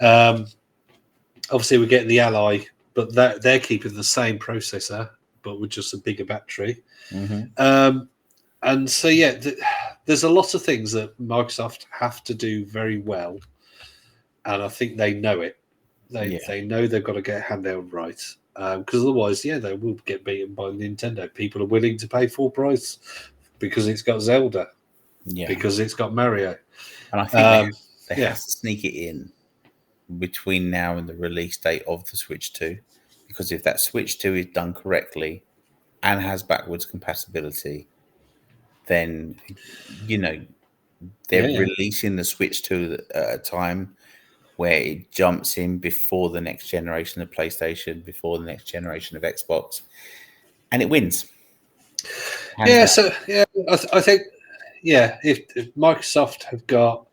Obviously, we're getting the Ally, but they're keeping the same processor, but with just a bigger battery. And so, there's a lot of things that Microsoft have to do very well, and I think they know it. They know they've got to get handheld right, because otherwise, they will get beaten by Nintendo. People are willing to pay full price because it's got Zelda, because it's got Mario. And I think they have to sneak it in between now and the release date of the Switch 2, because if that Switch 2 is done correctly and has backwards compatibility, then they're releasing the Switch 2 at a time where it jumps in before the next generation of PlayStation, before the next generation of Xbox, and it wins. I think if Microsoft have got,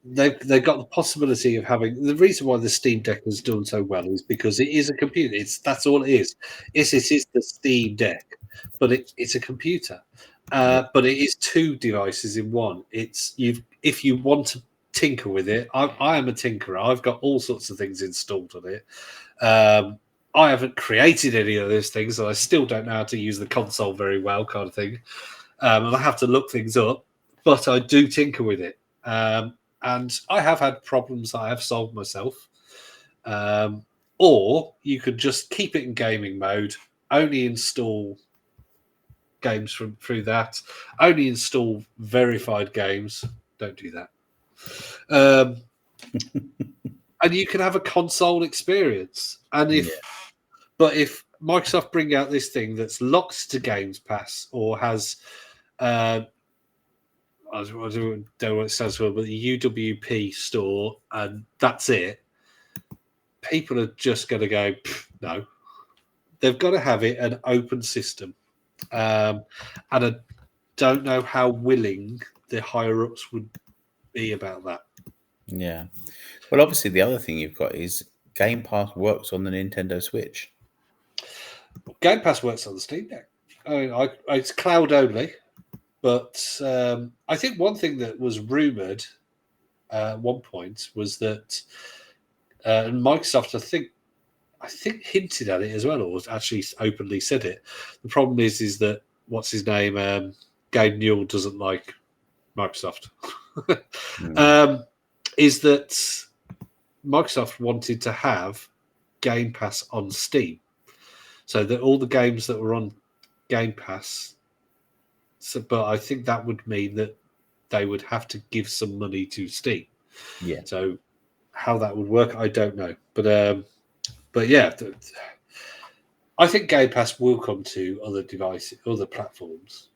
they've got the possibility of having, the reason why the Steam Deck has done so well is because it is a computer. That's all it is. It is the Steam Deck, but it's a computer. But it is two devices in one. If you want to tinker with it, I am a tinkerer. I've got all sorts of things installed on it. I haven't created any of those things, so I still don't know how to use the console very well, kind of thing. And I have to look things up. but I do tinker with it. And I have had problems that I have solved myself. Or you could just keep it in gaming mode, only install games through that, only install verified games. Don't do that. And you can have a console experience. And if Microsoft bring out this thing that's locked to Games Pass or has I don't know what it stands for, but the UWP store, and that's it. People are just going to go, no. They've got to have it an open system. And I don't know how willing the higher ups would be about that. Yeah. Well, obviously, the other thing you've got is Game Pass works on the Nintendo Switch. Game Pass works on the Steam Deck. I mean, it's cloud only. But I think one thing that was rumoured at one point was that Microsoft, I think hinted at it as well, or actually openly said it. The problem is that what's his name, Gabe Newell doesn't like Microsoft. Is that Microsoft wanted to have Game Pass on Steam, so that all the games that were on Game Pass. So, but I think that would mean that they would have to give some money to Steam. Yeah. So how that would work, I don't know. But yeah, I think Game Pass will come to other devices, other platforms.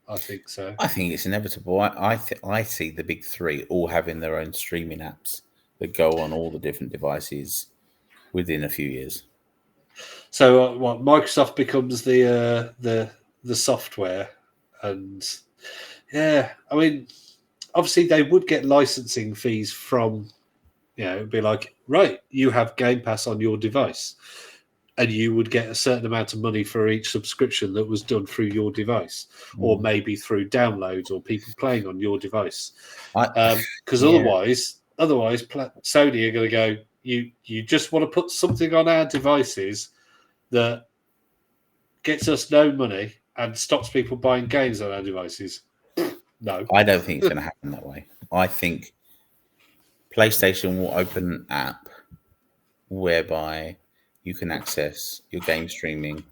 I think so. I think it's inevitable. I see the big three all having their own streaming apps that go on all the different devices within a few years. So what? Microsoft becomes the software. And yeah, I mean, obviously they would get licensing fees from, it'd be like, right, you have Game Pass on your device, and you would get a certain amount of money for each subscription that was done through your device, or maybe through downloads or people playing on your device. Because otherwise, Sony are going to go, you just want to put something on our devices that gets us no money and stops people buying games on our devices. No. I don't think it's going to happen that way. I think PlayStation will open an app whereby you can access your game streaming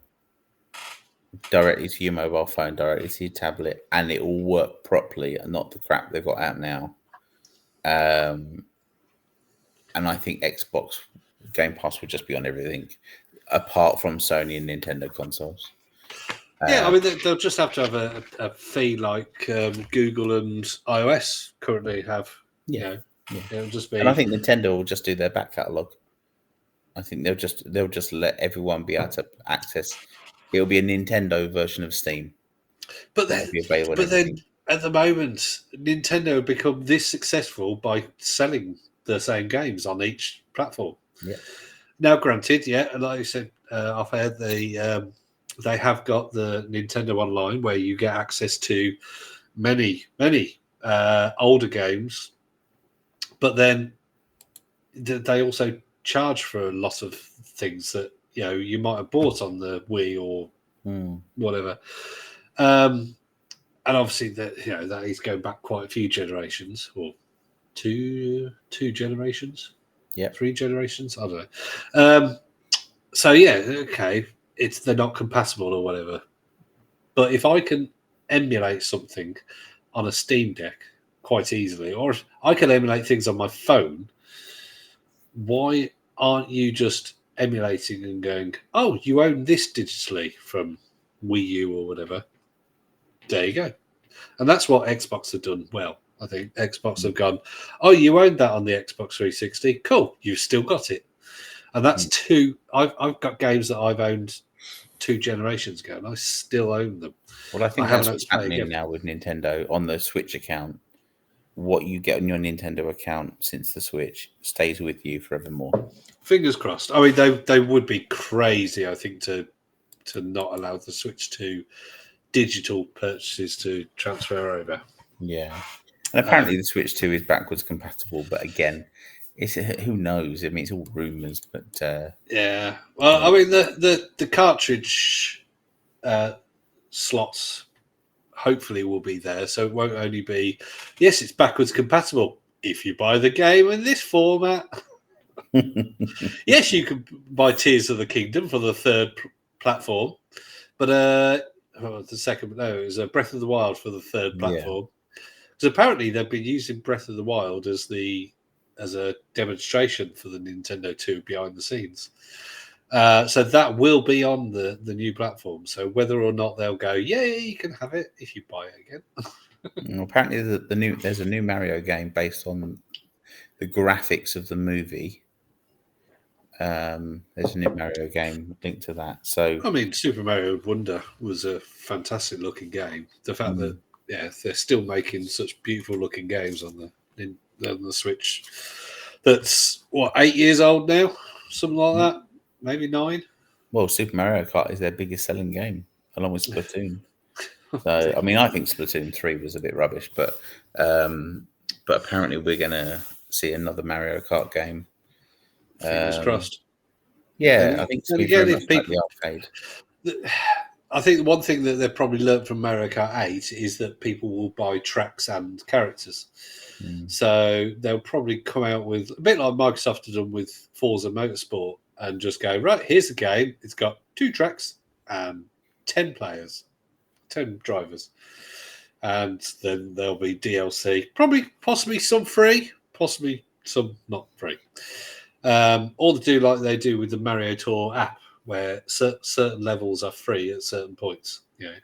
directly to your mobile phone, directly to your tablet, and it will work properly and not the crap they've got out now. And I think Xbox Game Pass will just be on everything apart from Sony and Nintendo consoles. Yeah, I mean, they'll just have to have a fee like Google and iOS currently have. Yeah. It'll just be. And I think Nintendo will just do their back catalogue. I think they'll just let everyone be able to access. It'll be a Nintendo version of Steam. But then at the moment, Nintendo have become this successful by selling the same games on each platform. Yeah. Now, granted, like you said off air, they have got the Nintendo Online where you get access to many older games, but then they also charge for a lot of things that you might have bought on the Wii or whatever. And obviously that is going back quite a few generations, or two generations, 3 generations. I don't know. So yeah, okay. They're not compatible or whatever. But if I can emulate something on a Steam Deck quite easily, or if I can emulate things on my phone, why aren't you just emulating and going, oh, you own this digitally from Wii U or whatever? There you go. And that's what Xbox have done well. I think Xbox have gone, oh, you owned that on the Xbox 360. Cool. You've still got it. And that's two. I've got games that I've owned 2 generations ago, and I still own them. Well, I think that's what's happening now with Nintendo on the Switch account. What you get on your Nintendo account since the Switch stays with you forevermore. Fingers crossed. I mean, they would be crazy, I think, to not allow the Switch to digital purchases to transfer over. Yeah, and apparently the Switch 2 is backwards compatible, but again, who knows? I mean, it's all rumors, but yeah. Well, I mean, the cartridge slots hopefully will be there. So it won't only be, yes, it's backwards compatible if you buy the game in this format. Yes, you can buy Tears of the Kingdom for the third platform, but the second, no, it was Breath of the Wild for the third platform. Because apparently they've been using Breath of the Wild as a demonstration for the Nintendo 2 behind the scenes. So that will be on the new platform. So whether or not they'll go, yeah, you can have it if you buy it again. Apparently, there's a new Mario game based on the graphics of the movie. There's a new Mario game linked to that. So I mean, Super Mario Wonder was a fantastic looking game. The fact that they're still making such beautiful looking games on the Switch. That's what, 8 years old now, something like that, maybe 9. Well, Super Mario Kart is their biggest selling game, along with Splatoon. So, I mean, I think Splatoon 3 was a bit rubbish, but apparently we're going to see another Mario Kart game. Fingers crossed. Yeah, I think it's very much like the arcade. I think the one thing that they've probably learned from Mario Kart 8 is that people will buy tracks and characters. So they'll probably come out with, a bit like Microsoft have done with Forza Motorsport, and just go, right, here's the game. It's got 2 tracks and 10 players, 10 drivers. And then there'll be DLC, possibly some free, possibly some not free. Or they do like they do with the Mario Tour app, where certain levels are free at certain points. You know,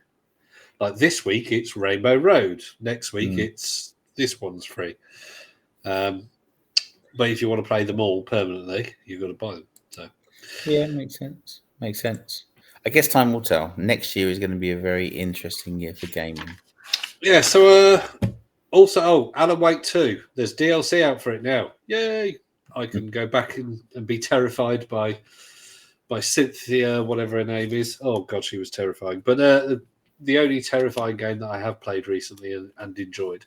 like this week it's Rainbow Road. Next week it's this one's free. But if you want to play them all permanently, you've got to buy them. So yeah, makes sense. Makes sense. I guess time will tell. Next year is going to be a very interesting year for gaming. Yeah. So also, Alan Wake 2. There's DLC out for it now. Yay! I can go back and be terrified by Cynthia, whatever her name is. Oh god, she was terrifying. But the only terrifying game that I have played recently and enjoyed.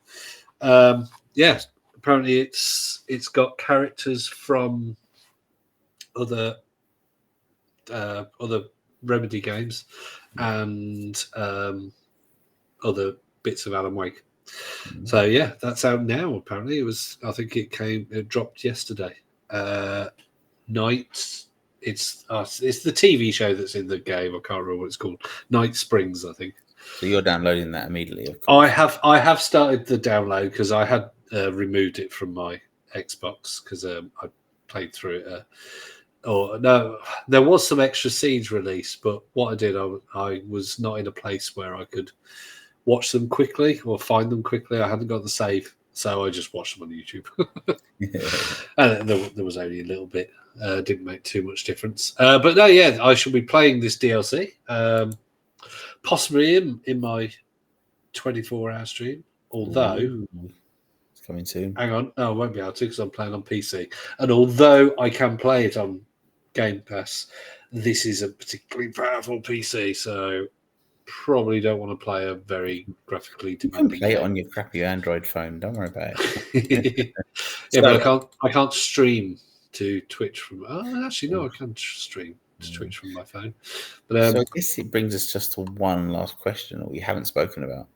Apparently it's got characters from other Remedy games and other bits of Alan Wake. So yeah, that's out now. Apparently, I think it dropped yesterday night. It's the TV show that's in the game. I can't remember what it's called. Night Springs, I think. So you're downloading that immediately, of course. I have started the download because I had removed it from my Xbox because I played through it. No, there was some extra scenes released, but what I did, I was not in a place where I could watch them quickly or find them quickly. I hadn't got the save, so I just watched them on YouTube. And there was only a little bit. Didn't make too much difference. But no, yeah, I shall be playing this DLC, possibly in my 24-hour stream. Although it's coming soon. Hang on, no, I won't be able to because I'm playing on PC. And although I can play it on Game Pass, this is a particularly powerful PC, so probably don't want to play a very graphically demanding. You can play it on your crappy Android phone. Don't worry about it. But I can't stream to Twitch from. Oh, actually, no, I can stream to Twitch from my phone. But so I guess it brings us just to one last question that we haven't spoken about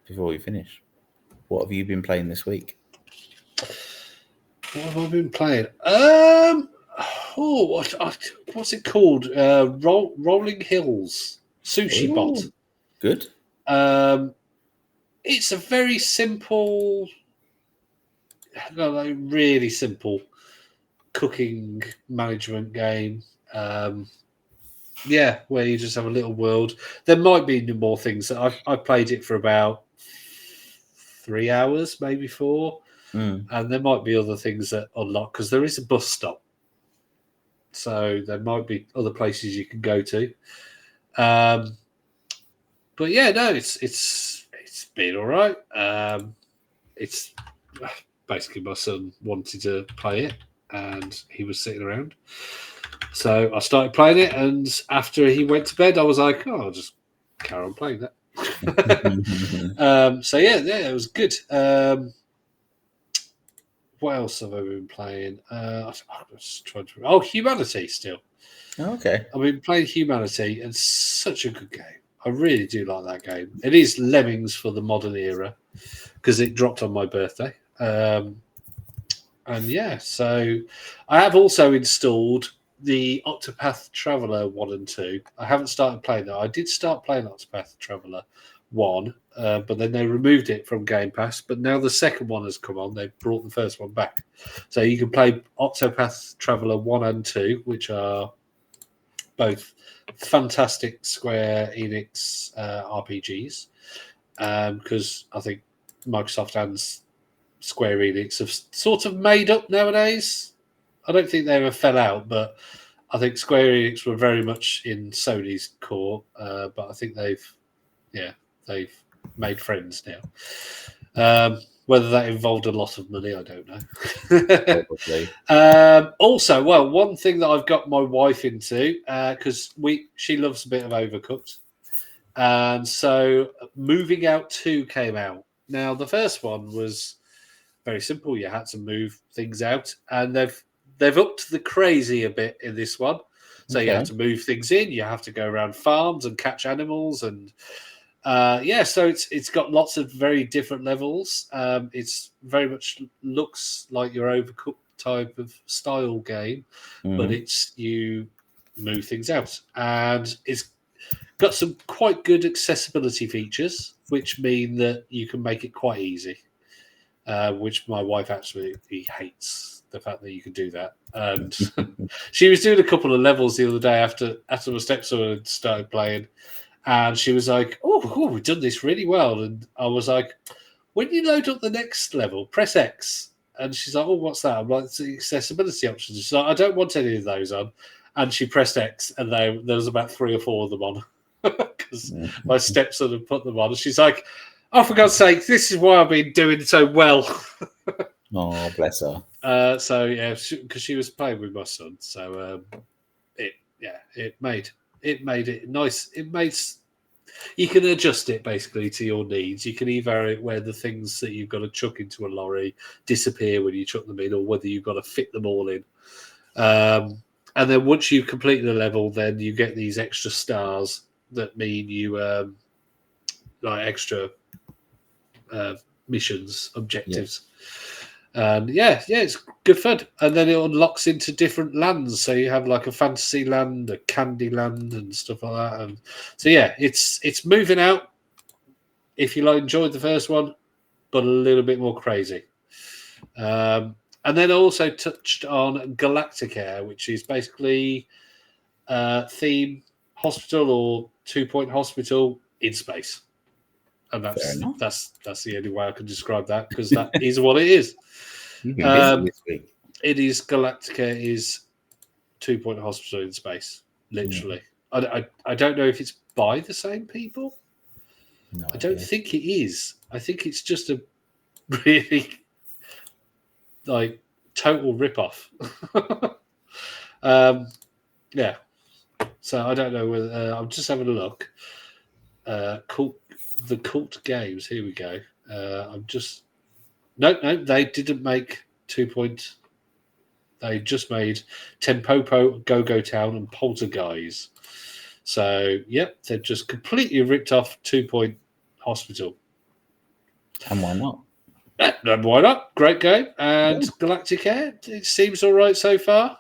before we finish. What have you been playing this week? What have I been playing? What's it called? Rolling Hills Sushi Bot. Good. It's a very simple, really simple cooking management game. Where you just have a little world. There might be more things. I played it for about 3 hours, maybe 4. And there might be other things that unlock because there is a bus stop. So there might be other places you can go to. But yeah, no, it's been all right. It's basically my son wanted to play it and he was sitting around. So I started playing it, and after he went to bed, I was like, oh, I'll just carry on playing that. So yeah, it was good. What else have I been playing? Humanity still. Okay. I've been playing Humanity, and such a good game. I really do like that game. It is Lemmings for the modern era because it dropped on my birthday. And yeah, so I have also installed the Octopath Traveler 1 and 2. I haven't started playing that. I did start playing Octopath Traveler 1, but then they removed it from Game Pass. But now the second one has come on. They've brought the first one back. So you can play Octopath Traveler 1 and 2, which are both fantastic Square Enix RPGs. Because I think Microsoft and Square Enix have sort of made up nowadays. I don't think they ever fell out, but I think Square Enix were very much in Sony's core. But I think they've made friends now. Whether that involved a lot of money, I don't know. Probably. Also, well, one thing that I've got my wife into because she loves a bit of Overcooked, and so Moving Out 2 came out. Now, the first one was very simple. You had to move things out, and they've upped the crazy a bit in this one. So you have to move things in. You have to go around farms and catch animals, and so it's got lots of very different levels. It's very much looks like your Overcooked type of style game, but it's you move things out, and it's got some quite good accessibility features, which mean that you can make it quite easy. Which my wife absolutely hates the fact that you can do that. And she was doing a couple of levels the other day after my stepson had started playing, and she was like, "Oh, we've done this really well." And I was like, "When you load up the next level, press X." And she's like, "Oh, what's that?" I'm like, "It's the accessibility options." She's like, "I don't want any of those on." And she pressed X, and there was about 3 or 4 of them on because my stepson had put them on. And she's like, "Oh, for God's sake, this is why I've been doing so well." Oh, bless her. So yeah, because she was playing with my son, so it made it nice. It makes you can adjust it basically to your needs. You can either where the things that you've got to chuck into a lorry disappear when you chuck them in, or whether you've got to fit them all in. And then once you complete the level, then you get these extra stars that mean you like extra missions, objectives. And it's good fun. And then it unlocks into different lands. So you have like a fantasy land, a candy land, and stuff like that. And so it's moving out. If you enjoyed the first one, but a little bit more crazy. And then I also touched on Galactica, which is basically theme hospital or 2 Point Hospital in space. And that's the only way I can describe that, because that is what it is. You've been busy this week. It is Galactica is 2 Point Hospital in space, literally. I don't know if it's by the same people. No, I don't think it is. I think it's just a really total rip-off. Yeah. So I don't know whether I'm just having a look. The Cult Games. Here we go. No, they didn't make 2 Point. They just made Tempopo, Go-Go Town, and Poltergeist. So, they've just completely ripped off 2 Point Hospital. And why not? And why not? Great game. And Galactica, it seems all right so far.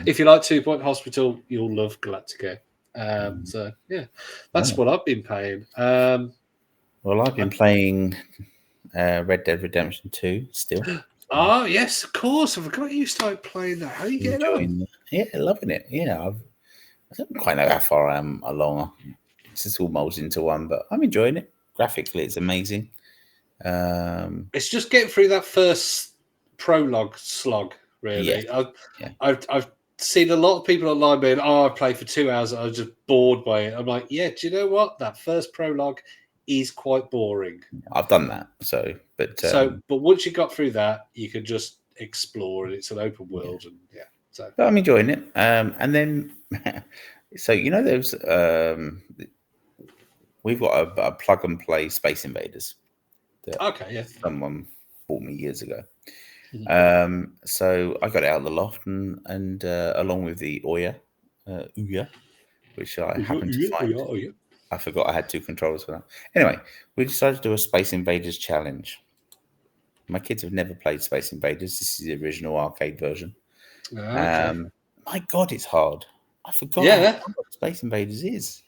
If you like 2 Point Hospital, you'll love Galactica. So that's what I've been playing. Well, I've been playing Red Dead Redemption 2 still. Oh yes, of course. I forgot you started playing that. How are you getting on? Yeah, loving it. Yeah, I don't quite know how far I am along. It's just all molded into one, but I'm enjoying it. Graphically, it's amazing. It's just getting through that first prologue slog. Really, I've seen a lot of people online being, I played for 2 hours and I was just bored by it. I'm like, do you know what? That first prologue is quite boring. I've done that, but once you got through that, you can just explore, and it's an open world, but I'm enjoying it. And then, so there's we've got a plug and play Space Invaders. Someone bought me years ago. So I got it out of the loft and along with the Oya, Ouya, which I happened to find. Yeah. I forgot I had 2 controllers for that. Anyway, we decided to do a Space Invaders challenge. My kids have never played Space Invaders. This is the original arcade version. Okay. My God, it's hard. I forgot how hard Space Invaders is.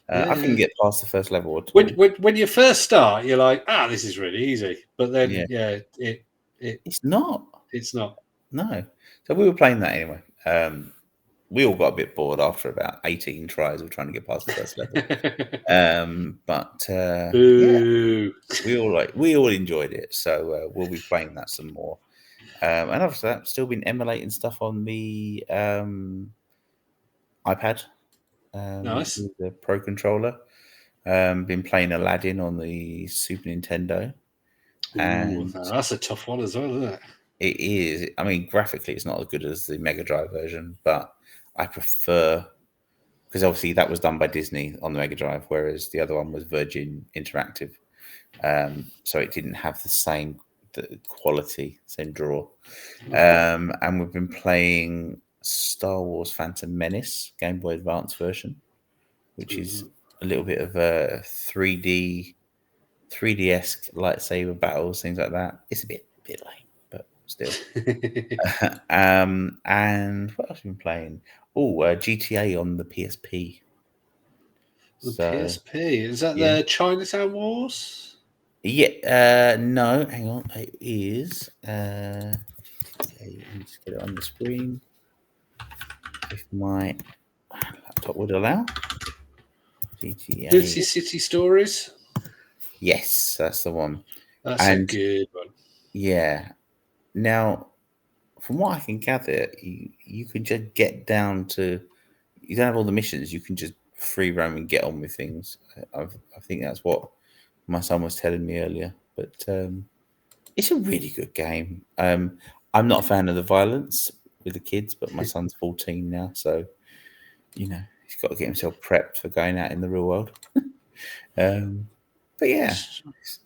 I couldn't get past the first level at all. When you first start, you're like, this is really easy. But then, it's not. It's not. No. So we were playing that anyway. We all got a bit bored after about 18 tries of trying to get past the first level. We all enjoyed it. So we'll be playing that some more. And after that, still been emulating stuff on the iPad. Nice. With the Pro controller. Been playing Aladdin on the Super Nintendo. And that's a tough one as well, isn't it? It is. I mean, graphically, it's not as good as the Mega Drive version, but I prefer, because obviously that was done by Disney on the Mega Drive, whereas the other one was Virgin Interactive. So it didn't have the same quality, same draw. And we've been playing Star Wars Phantom Menace, Game Boy Advance version, which is a little bit of a 3D-esque lightsaber battles, things like that. It's a bit lame, but still. And what else have we been playing? GTA on the PSP. PSP? Is that the Chinatown Wars? Yeah. No, hang on. It is. Let me just get it on the screen. If my laptop would allow. GTA. Liberty City Stories? Yes, that's the one. That's a good one. Yeah. Now, from what I can gather, you can just get down to, you don't have all the missions. You can just free roam and get on with things. I think that's what my son was telling me earlier. But it's a really good game. I'm not a fan of the violence with the kids, but my son's 14 now, so he's got to get himself prepped for going out in the real world. But yeah,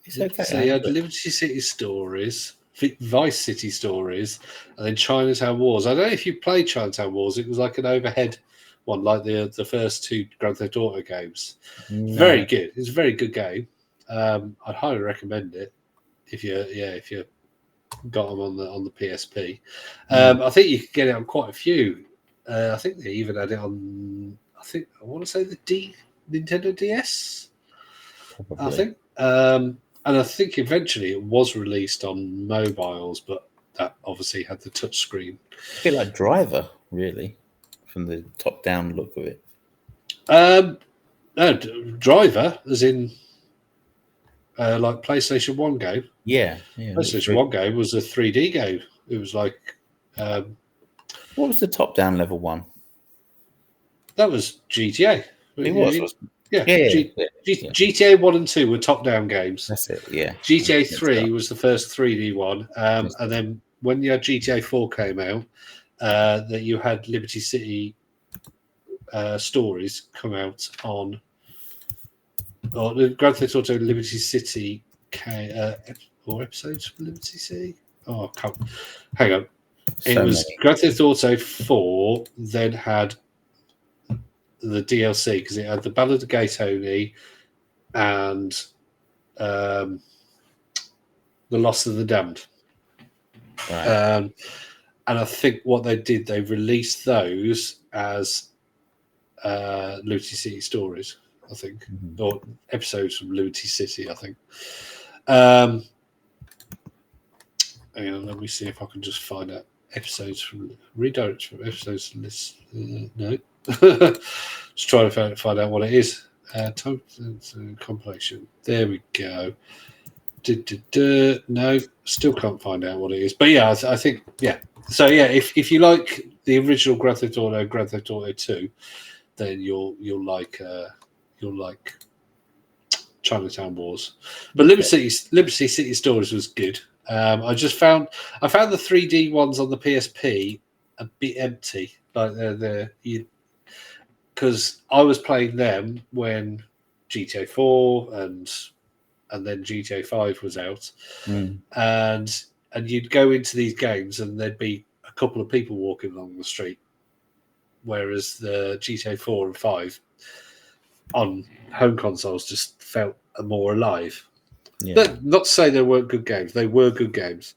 it's okay. So you had Liberty City Stories, Vice City Stories, and then Chinatown Wars. I don't know if you played Chinatown Wars. It was like an overhead one, like the first 2 Grand Theft Auto games. No. Very good. It's a very good game. I'd highly recommend it if you got them on the PSP. I think you could get it on quite a few. I think they even had it on. I want to say the Nintendo DS. Probably. I think. And I think eventually it was released on mobiles, but that obviously had the touch screen. A bit like Driver, really, from the top-down look of it. No, Driver, as in like PlayStation 1 game. Yeah. PlayStation 1 game was a 3D game. It was like... what was the top-down level one? That was GTA. It was. Yeah. GTA 1 and 2 were top-down games. That's it, yeah. GTA 3 was the first 3D one. And then when you had GTA 4 came out, that you had Liberty City Stories come out on... Or the Grand Theft Auto Liberty City or episodes from Liberty City? Oh, hang on. It was Grand Theft Auto 4, then had the DLC because it had the Ballad of Gay Tony and the Lost of the Damned. Right. And I think what they did, they released those as Liberty City Stories, I think, or episodes from Liberty City, I think. Hang on, let me see if I can just find out episodes from redirects from episodes from this. No. Just trying to find out what it is. Compilation. There we go. No, still can't find out what it is. But yeah, I think So yeah, if you like the original Grand Theft Auto 2, then you'll like Chinatown Wars. But Liberty City Stories was good. I found the 3D ones on the PSP a bit empty. Like because I was playing them when GTA 4 and then GTA 5 was out, and you'd go into these games and there'd be a couple of people walking along the street, whereas the GTA 4 and 5 on home consoles just felt more alive. But not to say they weren't good games. They were good games.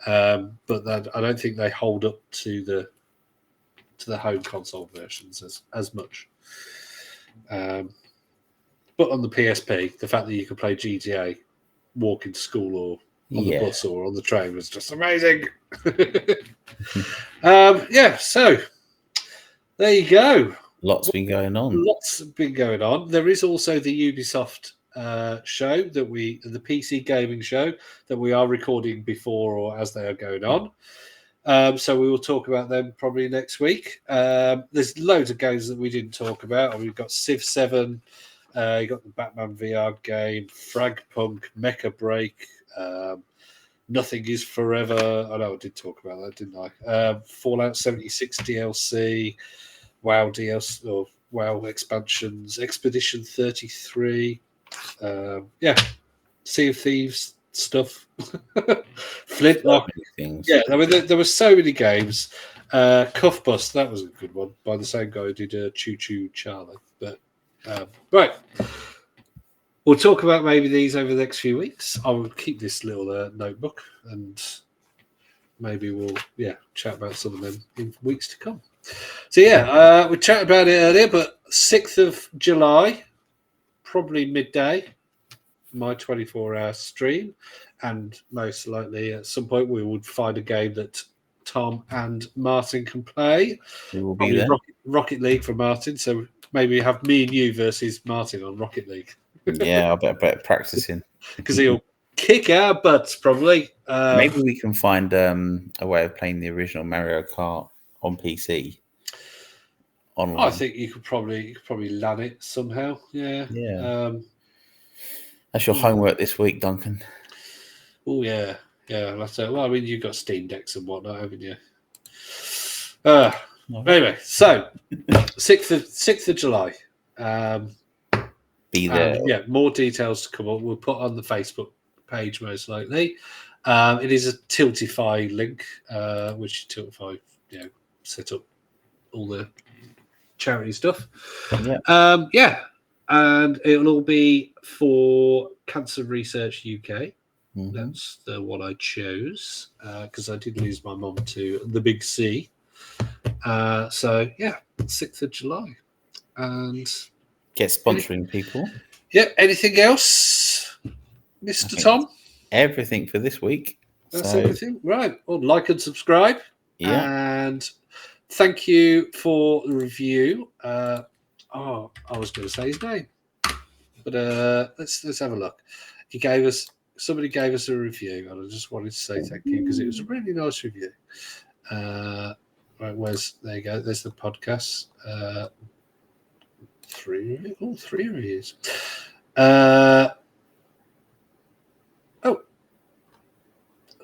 But I don't think they hold up to the home console versions as much. But on the PSP, the fact that you could play GTA walking to school or on the bus or on the train was just amazing. So there you go. Lots been going on. Lots been going on. There is also the Ubisoft show the PC gaming show that we are recording before or as they are going on. So we will talk about them probably next week. There's loads of games that we didn't talk about. We've got Civ 7, you got the Batman VR game, Fragpunk, Mecha Break, Nothing Is Forever. I know I did talk about that, didn't I? Fallout 76 DLC, WoW DLC or WoW expansions, Expedition 33. Sea of Thieves stuff. Flintlock. Yeah, I mean, there were so many games. Cuff Bust, that was a good one by the same guy who did Choo Choo Charlie. But right, we'll talk about maybe these over the next few weeks. I will keep this little notebook and maybe we'll chat about some of them in weeks to come. So we chatted about it earlier, but 6th of July, probably midday, my 24-hour stream, and most likely at some point we would find a game that Tom and Martin can play. We will be there. Rocket League for Martin, so maybe have me and you versus Martin on Rocket League. Yeah, I better practicing. Because he'll kick our butts, probably. Maybe we can find a way of playing the original Mario Kart on PC. Online. I think you could probably LAN it somehow. Yeah. That's your homework this week, Duncan. Oh yeah. Well, I mean, you've got Steam Decks and whatnot, haven't you? Anyway, so 6th of July. Be there. More details to come on. We'll put on the Facebook page most likely. It is a Tiltify link, which Tiltify, set up all the charity stuff. And it'll all be for Cancer Research UK. Mm-hmm. That's the one I chose because I did lose my mum to the Big C. 6th of July. And get sponsoring people. Yeah. Anything else, Mr. Tom? Everything for this week. That's everything. Right. Well, like and subscribe. Yeah. And thank you for the review. I was going to say his name, but let's have a look. Somebody gave us a review, and I just wanted to say thank you because it was a really nice review. Right, there you go. There's the podcast. 3 reviews.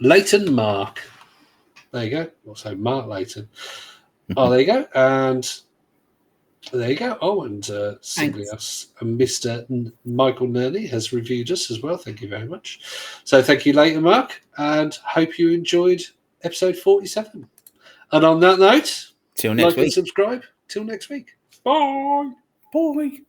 Leighton Mark. There you go. Also Mark Leighton. Oh, there you go. And there you go. Oh, and somebody else, Mr. Michael Nerney has reviewed us as well. Thank you very much. So thank you, Leighton Mark, and hope you enjoyed episode 47. And on that note, till next week. And subscribe. Till next week. Bye. Bye.